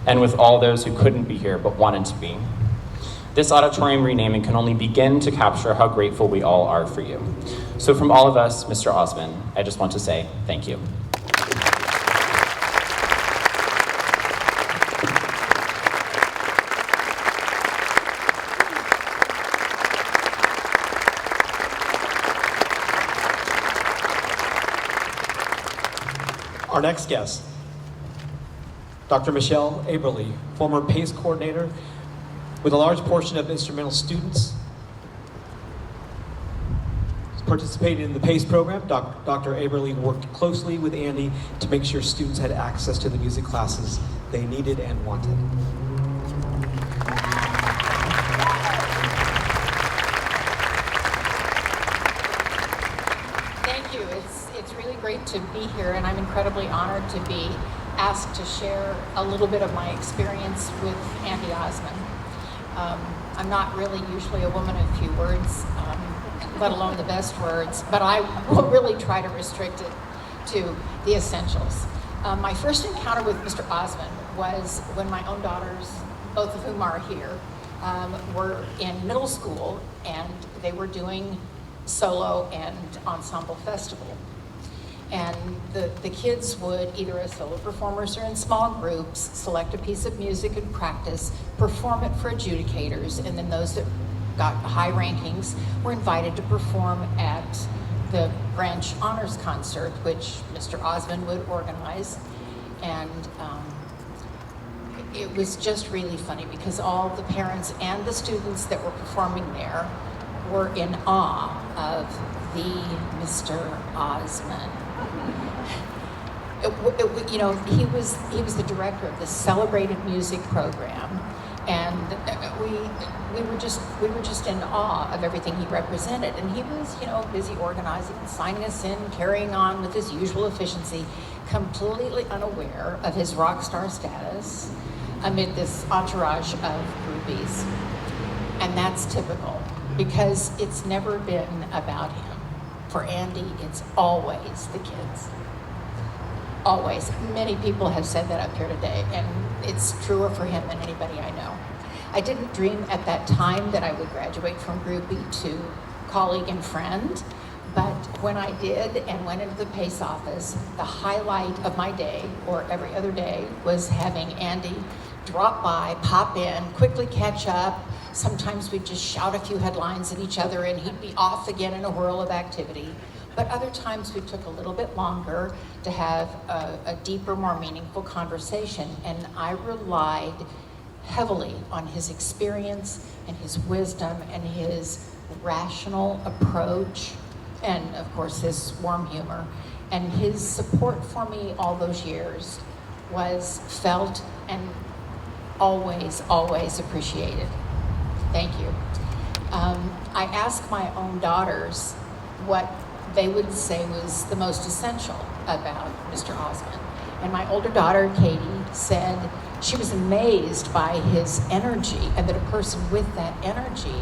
and with all those who couldn't be here but wanted to be. This auditorium renaming can only begin to capture how grateful we all are for you. So from all of us, Mr. Osmond, I just want to say thank you. Our next guest, Dr. Michelle Aberly, former PACE coordinator with a large portion of instrumental students. Participating in the PACE program, Dr. Aberly worked closely with Andy to make sure students had access to the music classes they needed and wanted. Thank you. It's really great to be here, and I'm incredibly honored to be asked to share a little bit of my experience with Andy Osmond. I'm not really usually a woman of few words, let alone the best words, but I will really try to restrict it to the essentials. My first encounter with Mr. Osmond was when my own daughters, both of whom are here, were in middle school, and they were doing solo and ensemble festival. And the kids would, either as solo performers or in small groups, select a piece of music and practice, perform it for adjudicators, and then those that got high rankings were invited to perform at the branch honors concert, which Mr. Osmond would organize. And it was just really funny because all the parents and the students that were performing there were in awe of the Mr. Osmond. He was the director of the celebrated music program, and we were just in awe of everything he represented. And he was, busy organizing and signing us in, carrying on with his usual efficiency, completely unaware of his rock star status amid this entourage of groupies. And that's typical, because it's never been about him. For Andy, it's always the kids. Always. Many people have said that up here today, and it's truer for him than anybody I know. I didn't dream at that time that I would graduate from groupie to colleague and friend, but when I did and went into the PACE office, the highlight of my day, or every other day, was having Andy drop by, pop in, quickly catch up. Sometimes we'd just shout a few headlines at each other and he'd be off again in a whirl of activity. But other times we took a little bit longer to have a deeper, more meaningful conversation. And I relied heavily on his experience and his wisdom and his rational approach, and of course his warm humor. And his support for me all those years was felt and always, always appreciated. Thank you. I asked my own daughters what they would say was the most essential about Mr. Osmond. And my older daughter, Katie, said she was amazed by his energy and that a person with that energy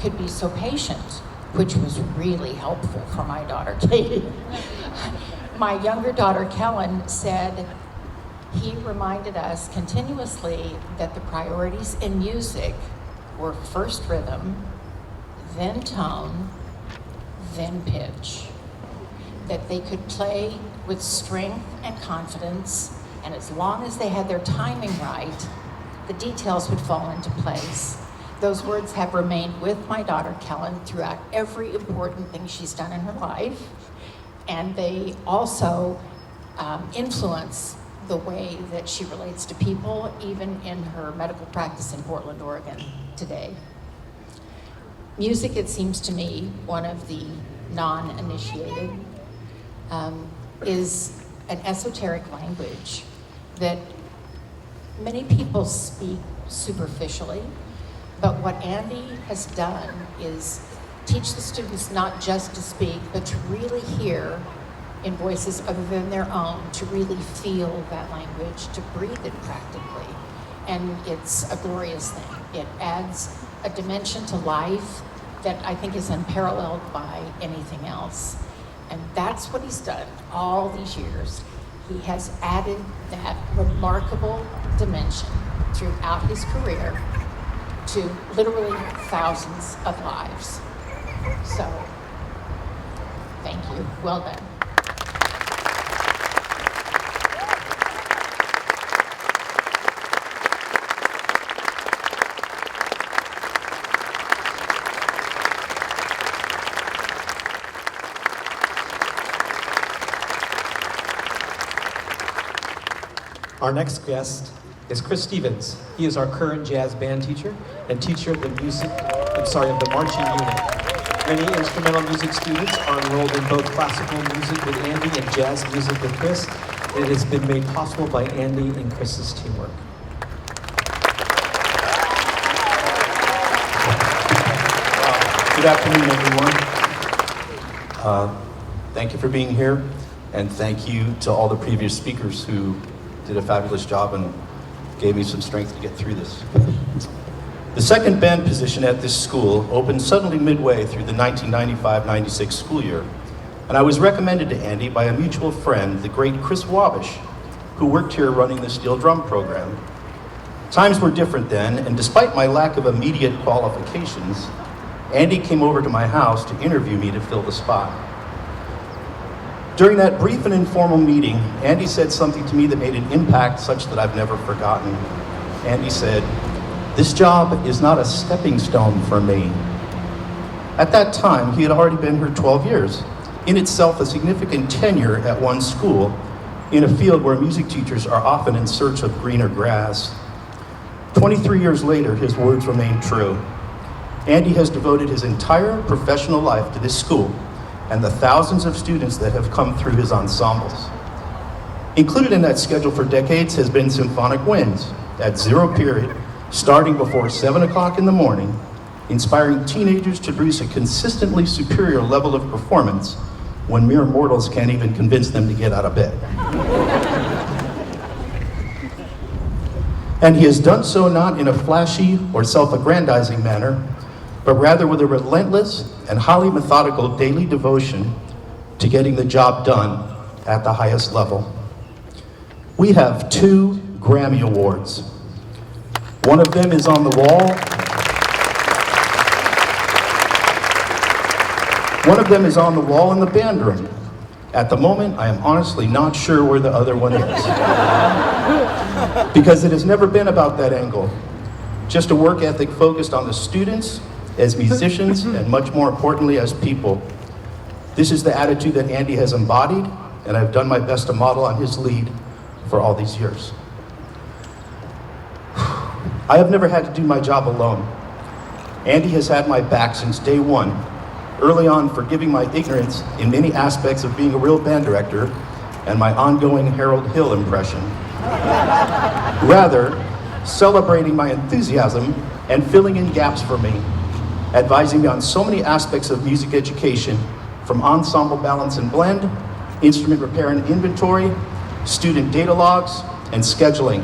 could be so patient, which was really helpful for my daughter, Katie. My younger daughter, Kellen, said he reminded us continuously that the priorities in music were first rhythm, then tone, then pitch. That they could play with strength and confidence, and as long as they had their timing right, the details would fall into place. Those words have remained with my daughter Kellen throughout every important thing she's done in her life, and they also influence the way that she relates to people, even in her medical practice in Portland, Oregon today. Music, it seems to me, one of the non-initiated, is an esoteric language that many people speak superficially, but what Andy has done is teach the students not just to speak, but to really hear in voices other than their own, to really feel that language, to breathe it practically. And it's a glorious thing. It adds a dimension to life that I think is unparalleled by anything else. And that's what he's done all these years. He has added that remarkable dimension throughout his career to literally thousands of lives. So, thank you. Well done. Our next guest is Chris Stevens. He is our current jazz band teacher and teacher of the marching unit. Many instrumental music students are enrolled in both classical music with Andy and jazz music with Chris. It has been made possible by Andy and Chris's teamwork. Good afternoon, everyone. Thank you for being here, and thank you to all the previous speakers who did a fabulous job and gave me some strength to get through this. The second band position at this school opened suddenly midway through the 1995-96 school year, and I was recommended to Andy by a mutual friend, the great Chris Wabish, who worked here running the steel drum program. Times were different then, and despite my lack of immediate qualifications, Andy came over to my house to interview me to fill the spot. During that brief and informal meeting, Andy said something to me that made an impact such that I've never forgotten. Andy said, "This job is not a stepping stone for me." At that time, he had already been here 12 years, in itself a significant tenure at one school, in a field where music teachers are often in search of greener grass. 23 years later, his words remain true. Andy has devoted his entire professional life to this school and the thousands of students that have come through his ensembles. Included in that schedule for decades has been Symphonic Winds, at zero period, starting before 7 o'clock in the morning, inspiring teenagers to produce a consistently superior level of performance when mere mortals can't even convince them to get out of bed. And he has done so not in a flashy or self-aggrandizing manner, but rather with a relentless and highly methodical daily devotion to getting the job done at the highest level. We have 2 Grammy Awards. One of them is on the wall. One of them is on the wall in the band room. At the moment, I am honestly not sure where the other one is. Because it has never been about that angle. Just a work ethic focused on the students, as musicians, and much more importantly, as people. This is the attitude that Andy has embodied, and I've done my best to model on his lead for all these years. I have never had to do my job alone. Andy has had my back since day one, early on forgiving my ignorance in many aspects of being a real band director and my ongoing Harold Hill impression. Rather, celebrating my enthusiasm and filling in gaps for me, advising me on so many aspects of music education, from ensemble balance and blend, instrument repair and inventory, student data logs, and scheduling.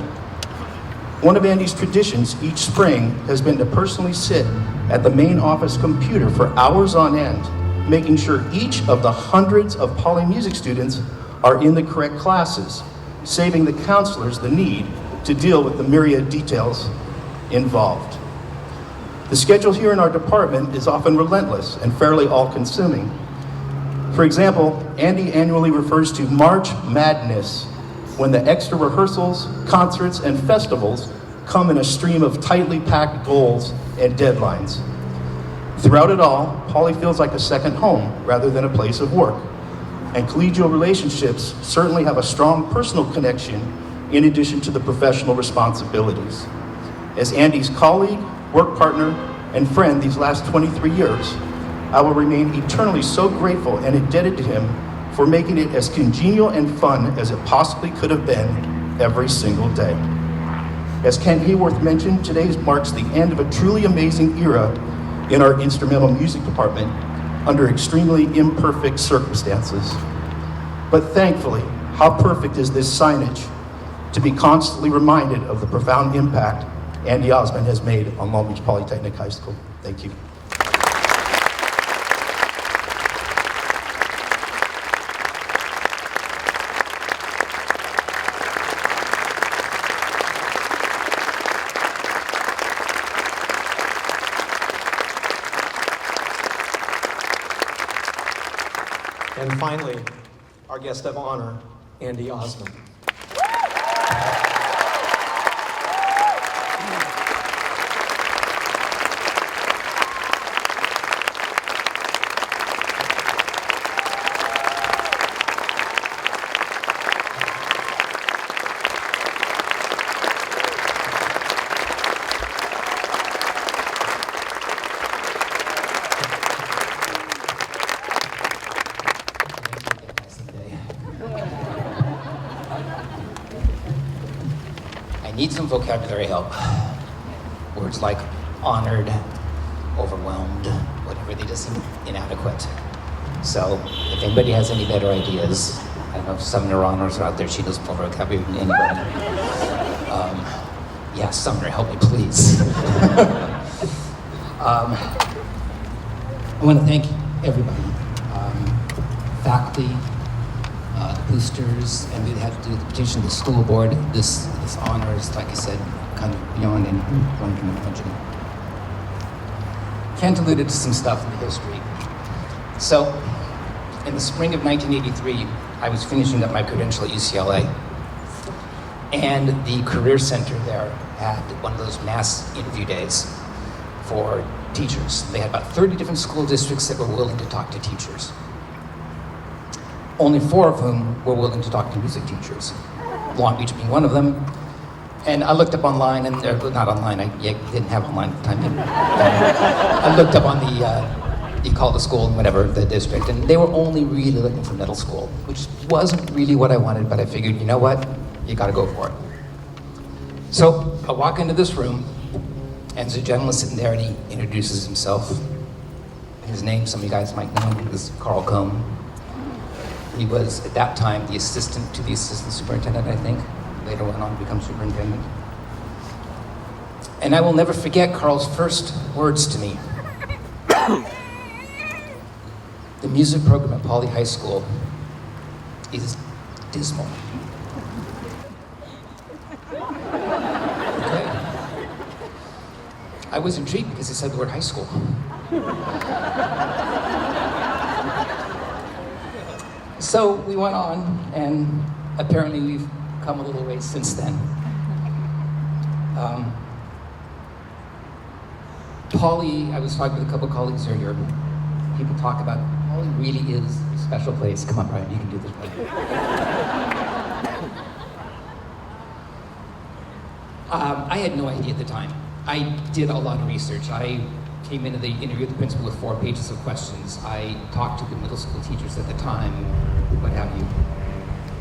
One of Andy's traditions each spring has been to personally sit at the main office computer for hours on end, making sure each of the hundreds of Poly music students are in the correct classes, saving the counselors the need to deal with the myriad details involved. The schedule here in our department is often relentless and fairly all-consuming. For example, Andy annually refers to March Madness, when the extra rehearsals, concerts, and festivals come in a stream of tightly packed goals and deadlines. Throughout it all, Poly feels like a second home rather than a place of work. And collegial relationships certainly have a strong personal connection in addition to the professional responsibilities. As Andy's colleague, work partner, and friend these last 23 years, I will remain eternally so grateful and indebted to him for making it as congenial and fun as it possibly could have been every single day. As Ken Hayworth mentioned, today marks the end of a truly amazing era in our instrumental music department under extremely imperfect circumstances. But thankfully, how perfect is this signage to be constantly reminded of the profound impact Andy Osmond has made on Long Beach Polytechnic High School. Thank you. And finally, our guest of honor, Andy Osmond. Need some vocabulary help. Words like honored, overwhelmed, whatever, they just seem inadequate. So if anybody has any better ideas, I know Sumner Honors are out there, she knows more vocabulary than anybody. Yeah, Sumner, help me please. I want to thank everybody, faculty, boosters, and we had to do the petition to the school board. This honor is, like I said, kind of beyond any one can imagine. Kent alluded to some stuff in the history. So, in the spring of 1983, I was finishing up my credential at UCLA, and the Career Center there had one of those mass interview days for teachers. They had about 30 different school districts that were willing to talk to teachers. Only 4 of whom were willing to talk to music teachers, Long Beach being one of them. And I looked up online, and not online, I didn't have online at the time. I looked up on the, you call the school, whatever, the district, and they were only really looking for middle school, which wasn't really what I wanted, but I figured, you know what, you gotta go for it. So I walk into this room, and there's a gentleman sitting there, and he introduces himself. His name, some of you guys might know, is Carl Combe. He was, at that time, the assistant to the assistant superintendent, I think. Later went on to become superintendent. And I will never forget Carl's first words to me. The music program at Poly High School is dismal. Okay. I was intrigued because he said the word high school. So we went on, and apparently we've come a little ways since then. Poly, I was talking with a couple of colleagues earlier. People talk about Poly really is a special place. Come on, Brian, you can do this. I had no idea at the time. I did a lot of research. I came into the interview with the principal with 4 pages of questions. I talked to the middle school teachers at the time, what have you,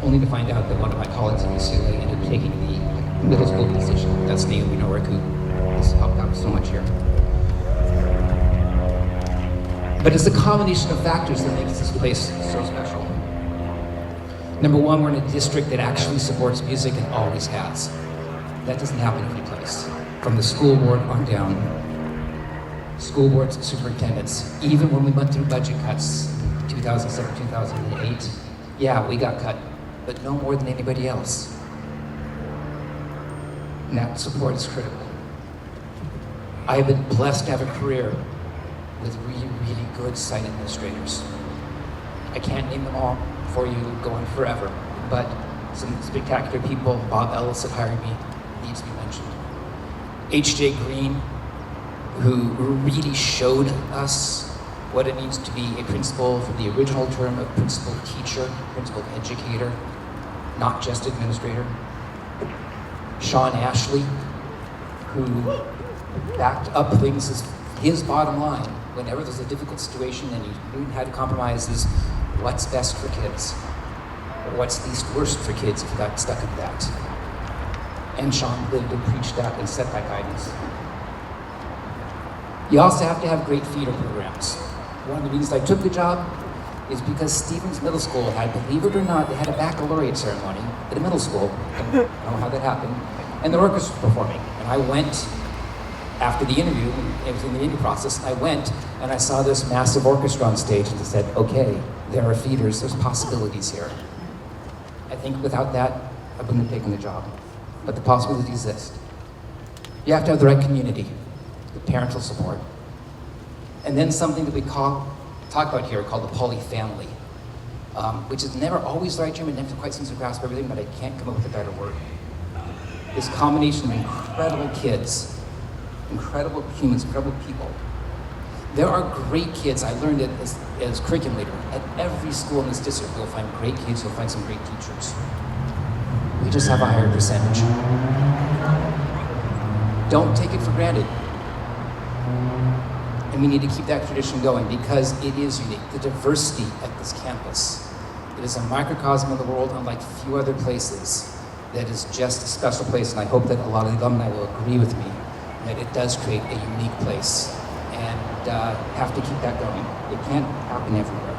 only to find out that one of my colleagues at UCLA ended up taking the middle school position. That's Naomi Norwick, who has helped out so much here. But it's a combination of factors that makes this place so special. Number one, we're in a district that actually supports music and always has. That doesn't happen every place. From the school board on down, school boards, superintendents, even when we went through budget cuts, 2007, 2008, yeah, we got cut, but no more than anybody else. And that support is critical. I have been blessed to have a career with really, really good site administrators. I can't name them all for you going forever, but some spectacular people. Bob Ellis that hired me needs to be mentioned. H.J. Green, who really showed us what it means to be a principal from the original term of principal teacher, principal educator, not just administrator. Sean Ashley, who backed up things as his bottom line whenever there's a difficult situation and you knew how to compromise is what's best for kids, or what's least worst for kids if you got stuck in that. And Sean lived and preached that and set that guidance. You also have to have great feeder programs. One of the reasons I took the job is because Stevens Middle School had, believe it or not, they had a baccalaureate ceremony at a middle school. I don't know how that happened. And the orchestra was performing. And I went after the interview, it was in the interview process, and I went and I saw this massive orchestra on stage and I said, okay, there are feeders, there's possibilities here. I think without that, I wouldn't have taken the job. But the possibilities exist. You have to have the right community, the parental support. And then something that we talk about here called the poly family, which is never always the right term and never quite seems to grasp everything, but I can't come up with a better word. This combination of incredible kids, incredible humans, incredible people. There are great kids. I learned it as curriculum leader. At every school in this district, you'll find great kids, you'll find some great teachers. We just have a higher percentage. Don't take it for granted. And we need to keep that tradition going because it is unique. The diversity at this campus. It is a microcosm of the world unlike few other places that is just a special place, and I hope that a lot of the alumni will agree with me that it does create a unique place, and have to keep that going. It can't happen everywhere.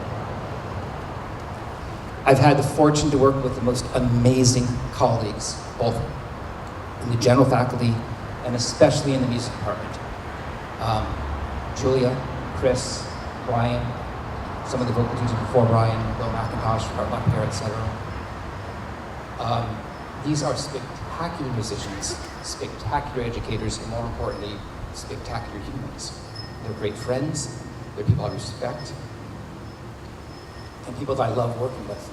I've had the fortune to work with the most amazing colleagues, both in the general faculty and especially in the music department. Julia, Chris, Brian, some of the vocal teachers before Brian, Bill McIntosh, Art LaPierre, etc. These are spectacular musicians, spectacular educators, and more importantly, spectacular humans. They're great friends, they're people I respect, and people that I love working with.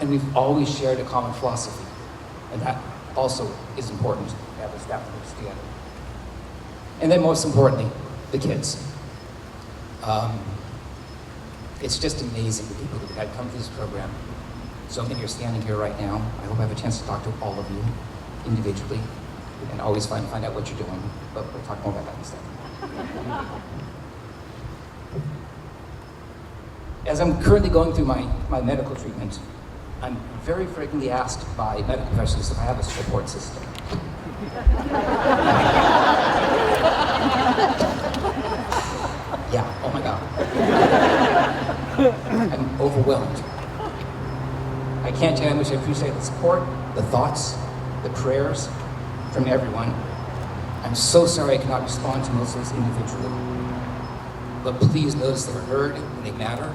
And we've always shared a common philosophy, and that also is important to have the staff members together. And then most importantly, the kids. It's just amazing the people that have come through this program. So many are standing here right now. I hope I have a chance to talk to all of you individually and always find out what you're doing, but we'll talk more about that in a second. As I'm currently going through my medical treatment, I'm very frequently asked by medical professionals if I have a support system. Yeah, oh my God. I'm overwhelmed. I can't tell you how much I appreciate the support, the thoughts, the prayers from everyone. I'm so sorry I cannot respond to most of this individually. But please notice they're heard and they matter,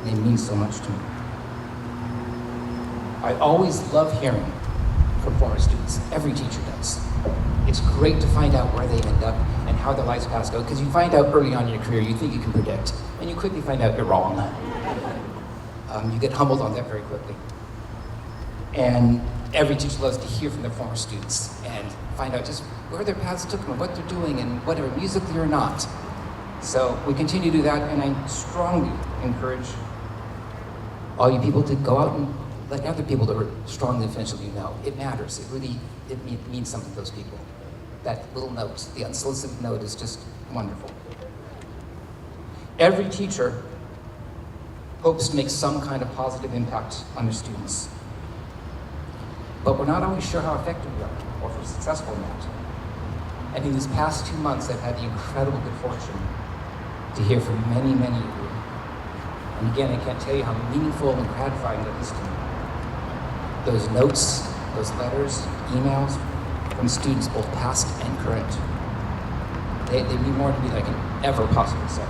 and they mean so much to me. I always love hearing from former students. Every teacher does. It's great to find out where they end up and how their lives paths go, because you find out early on in your career you think you can predict, and you quickly find out you're wrong. You get humbled on that very quickly. And every teacher loves to hear from their former students and find out just where their paths took them and what they're doing and whether musically or not. So we continue to do that, and I strongly encourage all you people to go out and let other people that are strongly influential you know. It matters. It means something to those people. that little note, the unsolicited note, is just wonderful. Every teacher hopes to make some kind of positive impact on their students. But we're not always sure how effective we are or if we're successful in that. And in these past 2 months, I've had the incredible good fortune to hear from many, many of you. And again, I can't tell you how meaningful and gratifying that is to me. Those notes, those letters, emails from students, both past and current, they mean more to me than I can ever possibly say.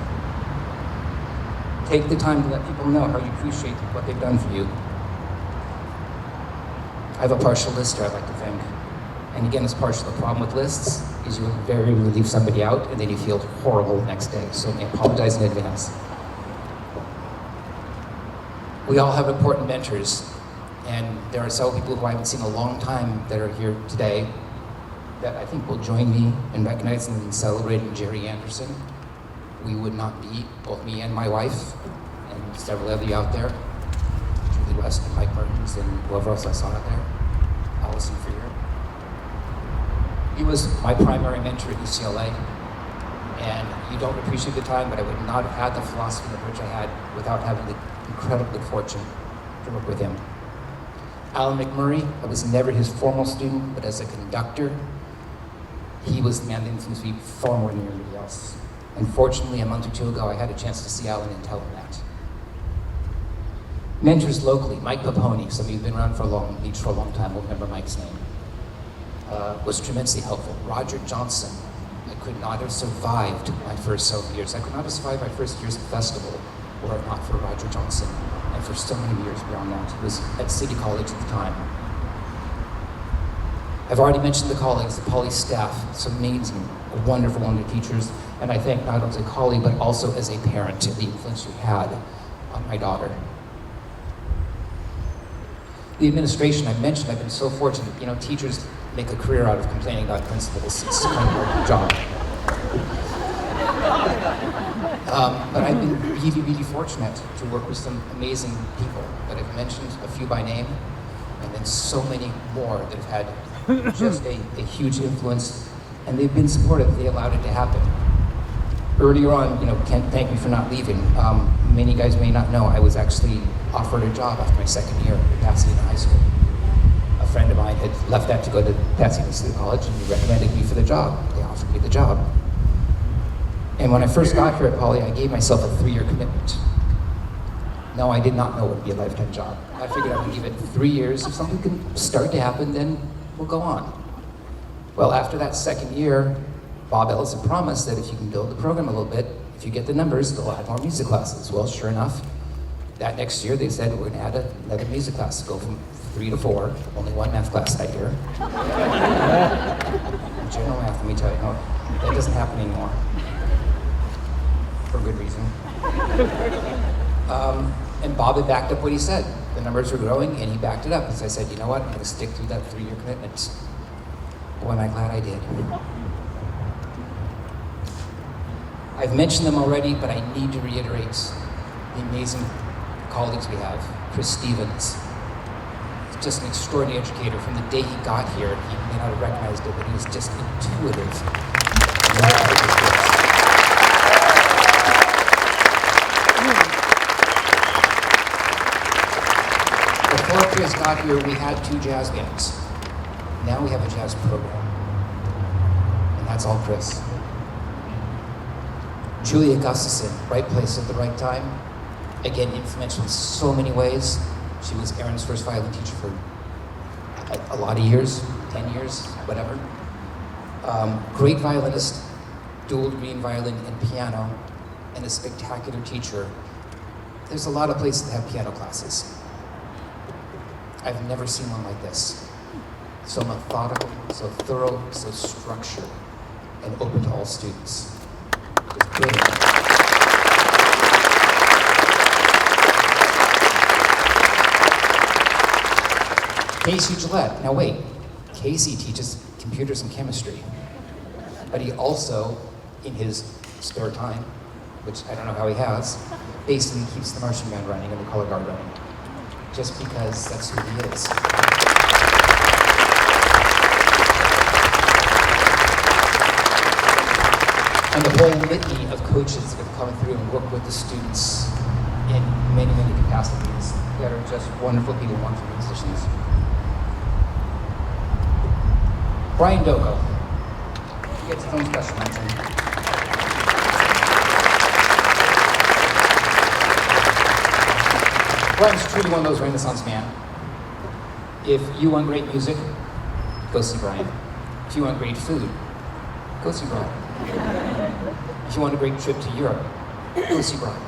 Take the time to let people know how you appreciate what they've done for you. I have a partial lister I'd like to thank. And again, it's partial. The problem with lists is you invariably leave somebody out and then you feel horrible the next day. So I apologize in advance. We all have important mentors, and there are several people who I haven't seen in a long time that are here today that I think will join me in recognizing and celebrating Jerry Anderson. We would not be, both me and my wife, and several of you out there, Julie West and Mike Mertens and whoever else I saw out there, Allison Freer. He was my primary mentor at UCLA, and you don't appreciate the time, but I would not have had the philosophy and approach I had without having the incredible good fortune to work with him. Alan McMurray, I was never his formal student, but as a conductor, he was the man that influenced me far more than anybody else. Unfortunately, a month or two ago, I had a chance to see Alan and tell him that. Mentors locally, Mike Paponi, some of you have been around for a long time, will remember Mike's name, was tremendously helpful. Roger Johnson, I could not have survived my first several years. I could not have survived my first years at festival were it not for Roger Johnson, and for so many years beyond that. He was at City College at the time. I've already mentioned the colleagues, the Poly staff. It's amazing, wonderful teachers, and I thank not only as a colleague, but also as a parent, the influence you had on my daughter. The administration, I mentioned, I've been so fortunate. You know, teachers make a career out of complaining about principals. It's kind of our job. But I've been really, really fortunate to work with some amazing people that I've mentioned, a few by name, and then so many more that have had just a huge influence, and they've been supportive. They allowed it to happen. Earlier on, you know, Kent thanked me for not leaving. Many guys may not know, I was actually offered a job after my second year at Pasadena High School. A friend of mine had left that to go to Pasadena City College, and he recommended me for the job. They offered me the job. And when I first got here at Poly, I gave myself a 3-year commitment. No, I did not know it would be a lifetime job. I figured I would give it 3 years. If something can start to happen, then we'll go on. Well, after that second year, Bob Ellis had promised that if you can build the program a little bit, if you get the numbers, they'll add more music classes. Well, sure enough, that next year they said we're gonna add another music class, go from 3 to 4, only one math class that year. General math, let me tell you, no, that doesn't happen anymore. For good reason. And Bob had backed up what he said. The numbers were growing, and he backed it up. So I said, you know what, I'm gonna stick through that 3-year commitment. Boy, am I glad I did. I've mentioned them already, but I need to reiterate the amazing colleagues we have. Chris Stevens, he's just an extraordinary educator. From the day he got here, he may not have recognized it, but he was just intuitive. Before Chris got here, we had 2 jazz bands. Now we have a jazz program. And that's all Chris. Julia Gustafson, right place at the right time. Again, influential in so many ways. She was Aaron's first violin teacher for a lot of years, 10 years, whatever. Great violinist, dual degree in violin and piano, and a spectacular teacher. There's a lot of places that have piano classes. I've never seen one like this. So methodical, so thorough, so structured, and open to all students. Just brilliant. Casey Gillette. Now wait, Casey teaches computers and chemistry, but he also, in his spare time, which I don't know how he has, basically keeps the marching band running and the color guard running, just because that's who he is. and the whole litany of coaches that have come through and worked with the students in many, many capacities that are just wonderful people, wonderful musicians. Brian Doko. He gets his own special mention. Brian's truly one of those Renaissance man. If you want great music, go see Brian. If you want great food, go see Brian. If you want a great trip to Europe, go see Brian.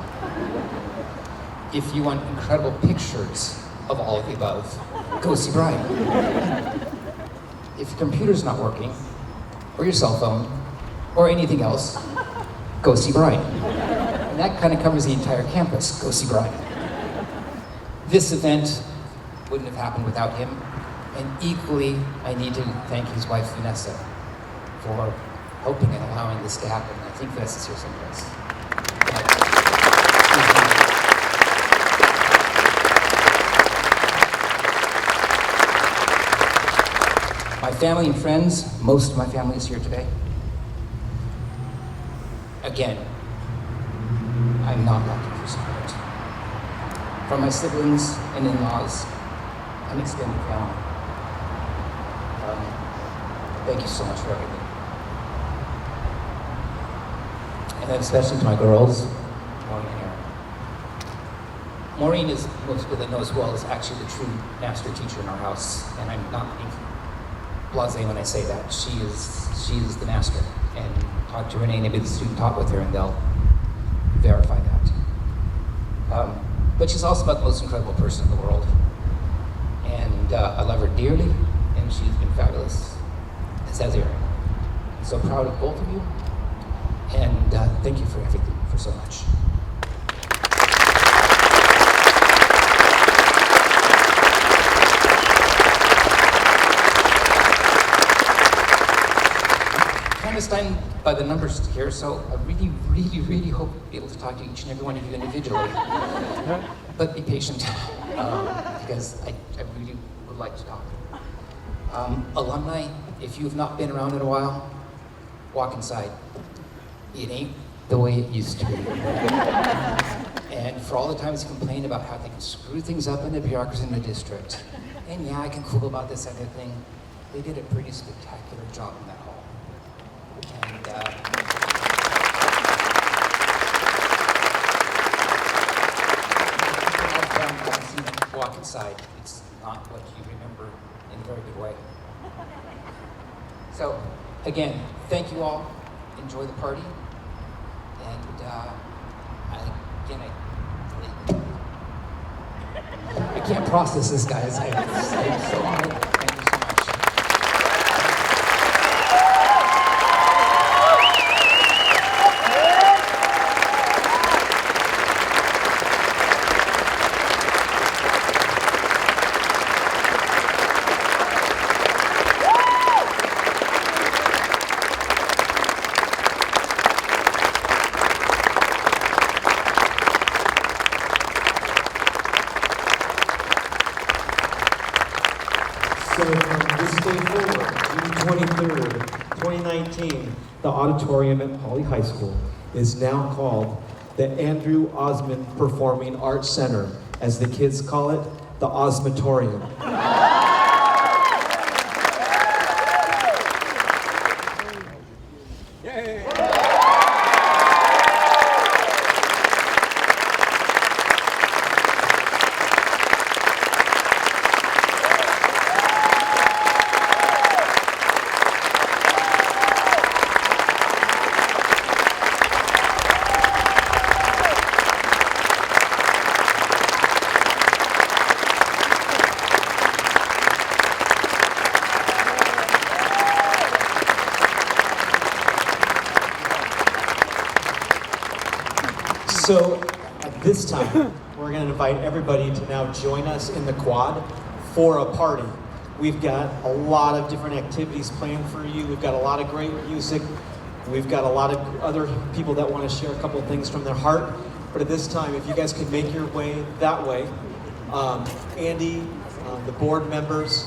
If you want incredible pictures of all of the above, go see Brian. If your computer's not working, or your cell phone, or anything else, go see Brian. And that kind of covers the entire campus. Go see Brian. This event wouldn't have happened without him, and equally, I need to thank his wife, Vanessa, for helping and allowing this to happen. I think Vanessa's here someplace. My family and friends, most of my family is here today. Again, I'm not looking for support. From my siblings and in-laws and extended family. Thank you so much for everything. And then especially to my girls, Maureen and Erin. Maureen, is most people that know as well, is actually the true master teacher in our house, and I'm not being blasé when I say that. She is the master. And talk to Renee, maybe the student taught with her, and they'll verify that. But she's also about the most incredible person in the world. And I love her dearly, and she's been fabulous, as has Erin. I'm so proud of both of you, and thank you for everything, for so much. Kind of stunned by the numbers here, so I really, really, really hope to be able to talk to each and every one of you individually. But be patient, because I really would like to talk. Alumni, if you've not been around in a while, walk inside. It ain't the way it used to be. And for all the times you complain about how they can screw things up in the bureaucracy in the district, and yeah, I can quibble about this other thing, they did a pretty spectacular job in that hall. And I've seen them walk inside. It's not what you remember in a very good way. So, again, thank you all. Enjoy the party. And I can't process this, guys. I'm so honored. Thank you so much. So from this day forward, June 23rd, 2019, the auditorium at Pauley High School is now called the Andrew Osmond Performing Arts Center, as the kids call it, the Osmatorium. So at this time, we're going to invite everybody to now join us in the quad for a party. We've got a lot of different activities planned for you. We've got a lot of great music. We've got a lot of other people that want to share a couple of things from their heart. But at this time, if you guys could make your way that way, Andy, the board members,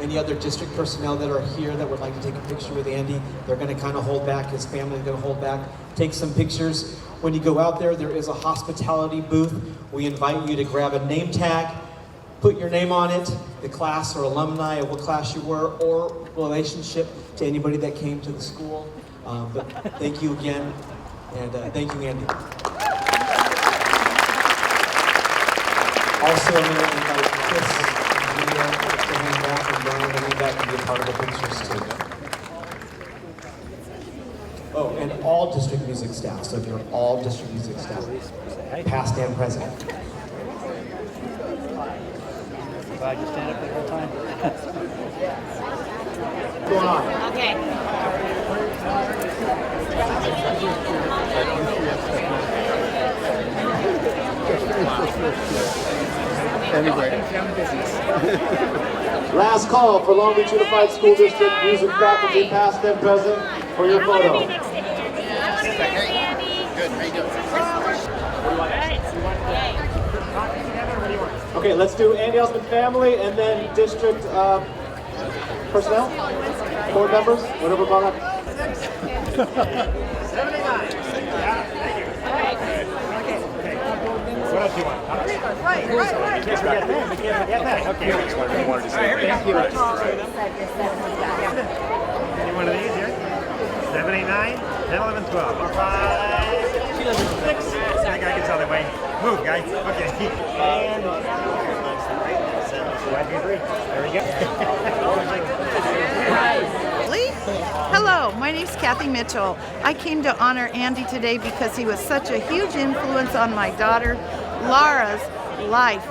any other district personnel that are here that would like to take a picture with Andy, they're going to kind of hold back. His family is going to hold back. Take some pictures. When you go out there, there is a hospitality booth. We invite you to grab a name tag, put your name on it, the class or alumni of what class you were, or relationship to anybody that came to the school. But thank you again, and thank you, Andy. Also, I'm going to invite Chris and Leah to hang back, and Brian to hang back and be a part of the pictures too. Oh, and all district music staff. So if you're all district music staff, past and present. I just stand up the whole time. What's going on? Okay. Last call for Long Beach Unified School District music faculty, past and present, for your photo. Good. How you doing? Okay, let's do Andy Osmond family and then district personnel, board members, whatever brought up. 79. What else do you want? Right. In case we get that. Okay. That's what we wanted to say. Thank you. Any one of these here? 7, 8, 9, 10, 11, 12. 5, 6. That guy gets out of the way. Move, guys. Okay. And 1, 2, 3. There we go. Hello, my name's Kathy Mitchell. I came to honor Andy today because he was such a huge influence on my daughter Laura's life.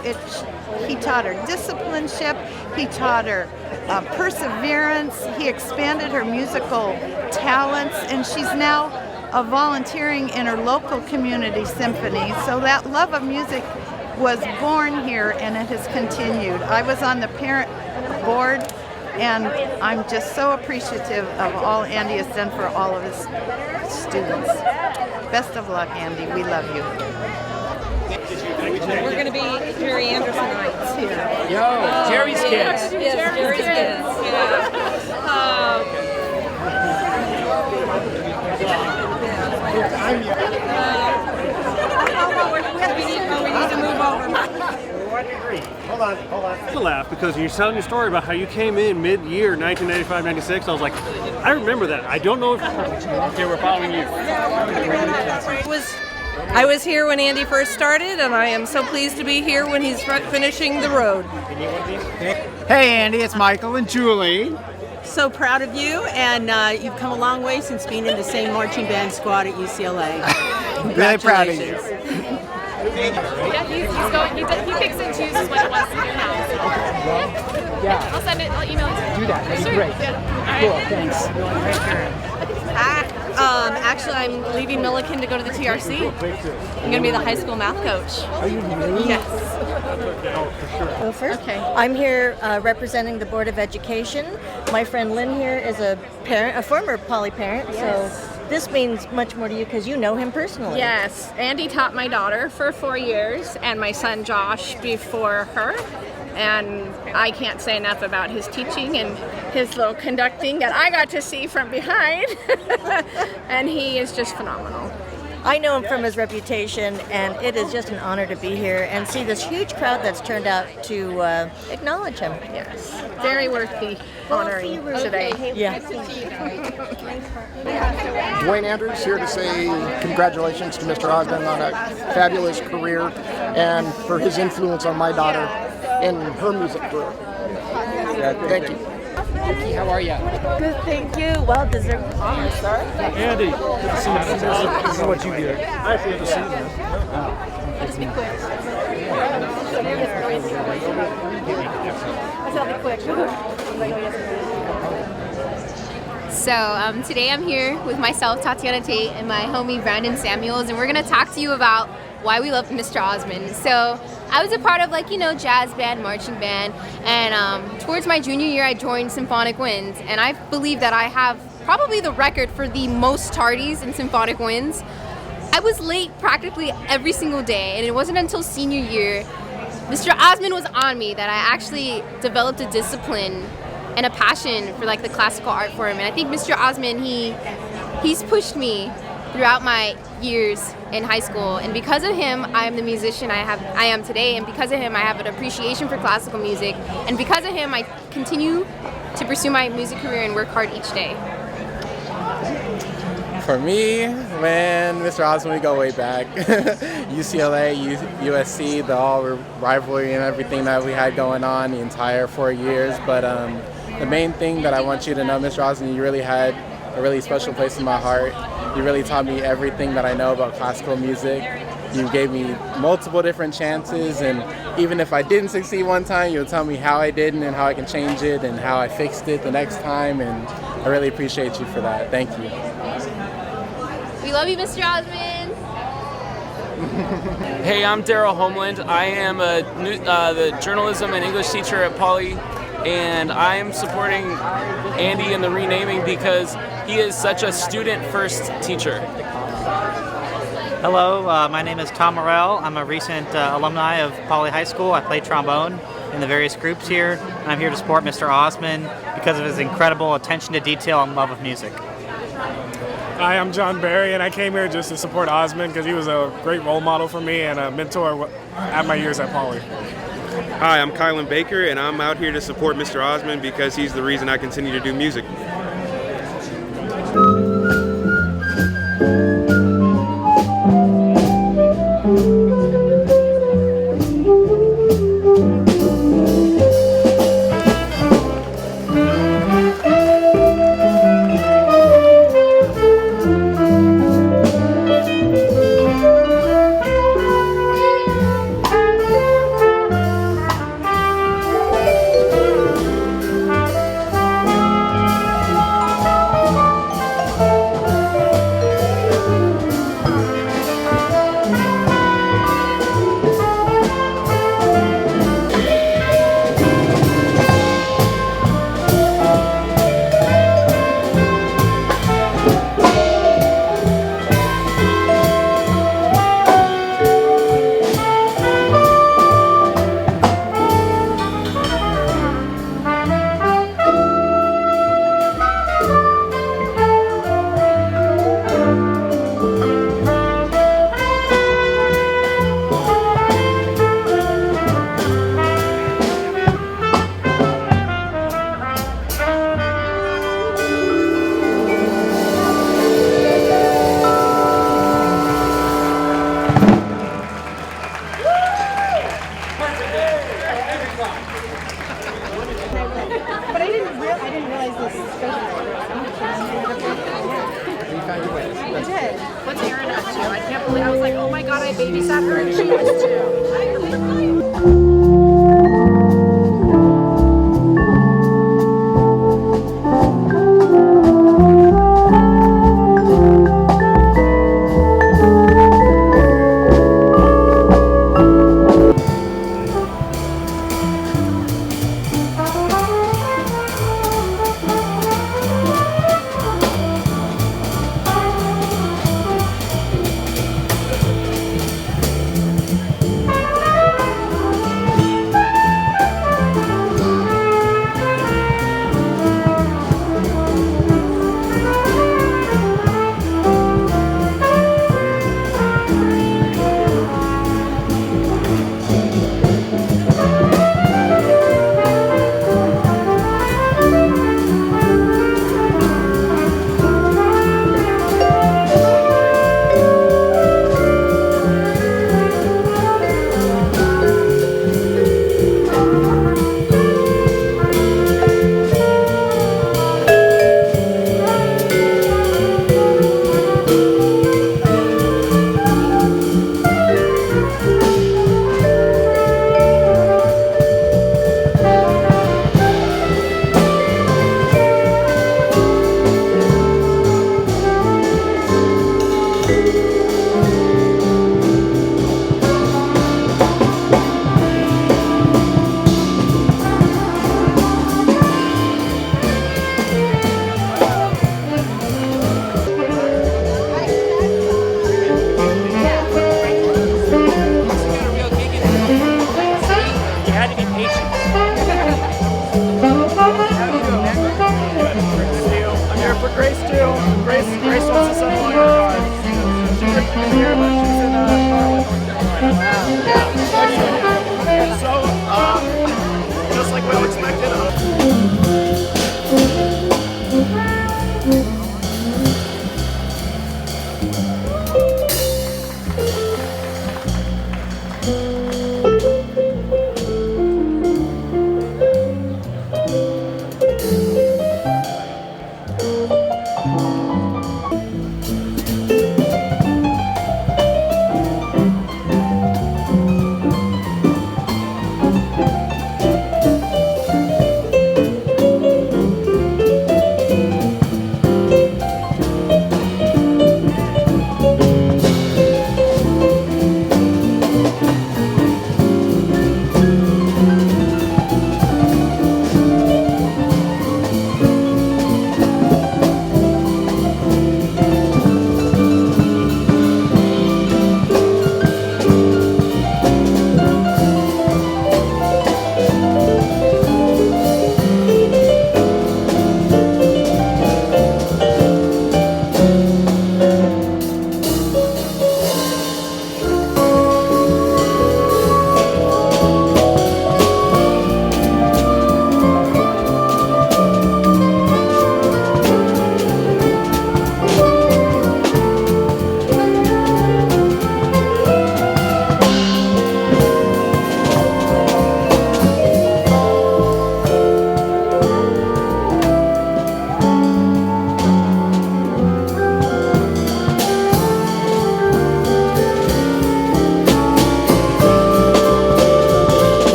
He taught her discipleship, he taught her perseverance, he expanded her musical talents, and she's now volunteering in her local community symphony. So that love of music was born here and it has continued. I was on the parent board, and I'm just so appreciative of all Andy has done for all of his students. Best of luck, Andy. We love you. We're going to be Jerry Andersonites here. Yo, Jerry's kids. Yes, Jerry's kids. We need to move over. What degree? Hold on. I laugh because you're telling your story about how you came in mid-year 1995-96. I was like, I remember that. I don't know if... Okay, we're following you. I was here when Andy first started, and I am so pleased to be here when he's finishing the road. Hey, Andy, it's Michael and Julie. So proud of you, and you've come a long way since being in the same marching band squad at UCLA. Really proud of you. Yeah, he's going. He picks and chooses what he wants to do now. Yeah. I'll send it. I'll email it. Do that. That'd be great. Yeah. Cool. Thanks. Actually, I'm leaving Milliken to go to the TRC. I'm going to be the high school math coach. Are you really? Yes. Go first. Okay. I'm here representing the Board of Education. My friend Lynn here is a parent, a former Poly parent, Yes. so this means much more to you because you know him personally. Yes, Andy taught my daughter for 4 years and my son Josh before her. And I can't say enough about his teaching and his little conducting that I got to see from behind. And he is just phenomenal. I know him from his reputation, and it is just an honor to be here and see this huge crowd that's turned out to acknowledge him. Yes, very worth the honoring today. Yeah. Dwayne Andrews here to say congratulations to Mr. Osmond on a fabulous career and for his influence on my daughter in her music career. Thank you. Vicky, how are you? Good, thank you. Well deserved. Andy, good to see you. This is what you do. I feel the same. Let's be quick. So today I'm here with myself, Tatiana Tate, and my homie Brandon Samuels, and we're gonna talk to you about why we love Mr. Osmond. So I was a part of jazz band, marching band, and towards my junior year I joined Symphonic Winds, and I believe that I have probably the record for the most tardies in Symphonic Winds. I was late practically every single day, and it wasn't until senior year Mr. Osmond was on me that I actually developed a discipline and a passion for like the classical art form. And I think Mr. Osmond, he's pushed me throughout my years in high school, and because of him I am the musician I am today, and because of him I have an appreciation for classical music, and because of him I continue to pursue my music career and work hard each day. For me, man, Mr. Osmond, we go way back. UCLA, USC, the all rivalry and everything that we had going on the entire 4 years. But the main thing that I want you to know, Mr. Osmond, you really had a really special place in my heart. You really taught me everything that I know about classical music. You gave me multiple different chances, and even if I didn't succeed one time, you'll tell me how I didn't and how I can change it and how I fixed it the next time, and I really appreciate you for that. Thank you. We love you, Mr. Osmond. Hey, I'm Daryl Homeland. I am the journalism and English teacher at Poly, and I am supporting Andy in the renaming because he is such a student-first teacher. Hello, my name is Tom Morrell. I'm a recent alumni of Poly High School. I play trombone in the various groups here, and I'm here to support Mr. Osmond because of his incredible attention to detail and love of music. Hi, I'm John Barry, and I came here just to support Osmond because he was a great role model for me and a mentor at my years at Poly. Hi, I'm Kylan Baker, and I'm out here to support Mr. Osmond because he's the reason I continue to do music. What's Erin up to? I can't believe I was like, oh my god, I babysat her and she was too.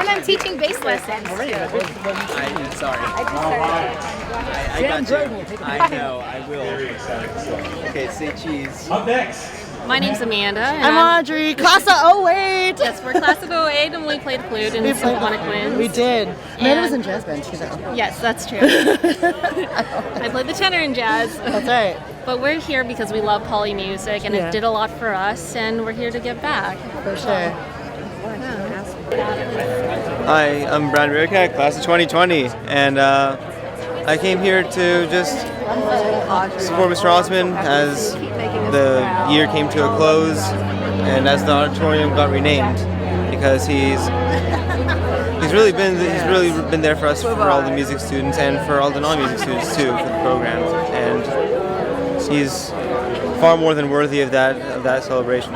And I'm teaching bass lessons. I'm sorry. I got you. I know, I will. Okay, say cheese. Up next. My name's Amanda. And I'm Audrey, class of 08. Yes, we're class of 08 and we played flute in Symphonic Winds. We did. Amanda was in jazz band, you know. Yes, that's true. I played the tenor in jazz. That's right. But we're here because we love Poly music and it did a lot for us and we're here to give back. For sure. Hi, I'm Brad Rierkat, class of 2020, and I came here to just support Mr. Osmond as the year came to a close and as the auditorium got renamed, because he's really been there for us, for all the music students and for all the non-music students too, for the program, and he's far more than worthy of that celebration.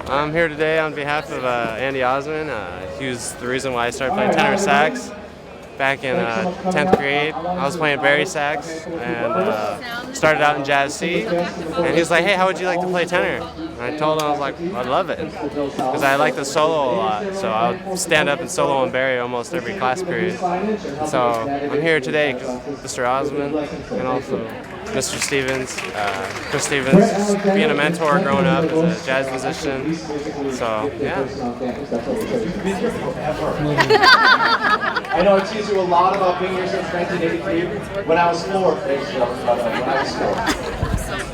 I'm here today on behalf of Andy Osmond. He was the reason why I started playing tenor sax back in 10th grade. I was playing bari sax and started out in Jazz C. And he was like, hey, how would you like to play tenor? And I told him, I was like, I'd love it, because I like the solo a lot. So I would stand up and solo on bari almost every class period. So I'm here today because Mr. Osmond and also Mr. Stevens, Chris Stevens, just being a mentor growing up as a jazz musician. So, yeah. I know I tease you a lot about being here since 1983. When I was 4, ladies and gentlemen, when I was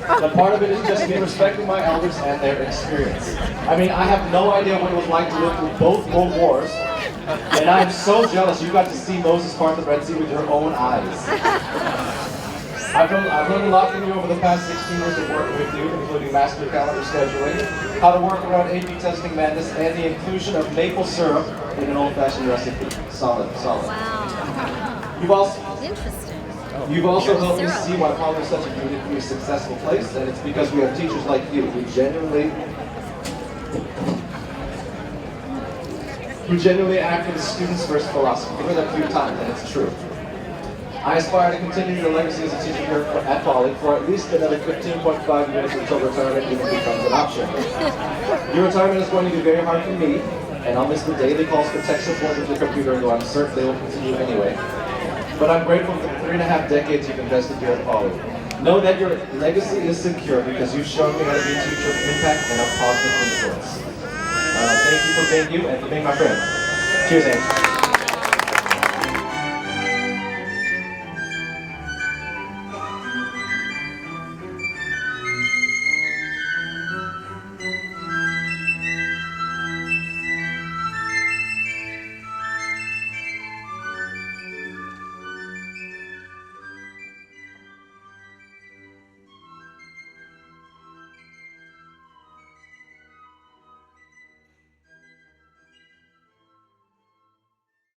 4. But part of it is just me respecting my elders and their experience. I mean, I have no idea what it was like to live through both World Wars, and I am so jealous you got to see Moses part the Red Sea with your own eyes. I've learned a lot from you over the past 16 years of working with you, including master calendar scheduling, how to work around A/B testing madness, and the inclusion of maple syrup in an old-fashioned recipe. Solid. Wow. You've also helped me see why Poly is such a uniquely successful place, and it's because we have teachers like you who genuinely act with the students' first philosophy. You've heard that a few times, and it's true. I aspire to continue your legacy as a teacher here at Poly for at least another 15.5 years until retirement even becomes an option. Your retirement is going to be very hard for me, and I'll miss the daily calls for tech support with your computer, though I'm certain they will continue anyway. But I'm grateful for the 3.5 decades you've invested here at Poly. Know that your legacy is secure because you've shown me how to be a teacher of impact and of positive influence. Thank you for being you and for being my friend. Cheers, Andy.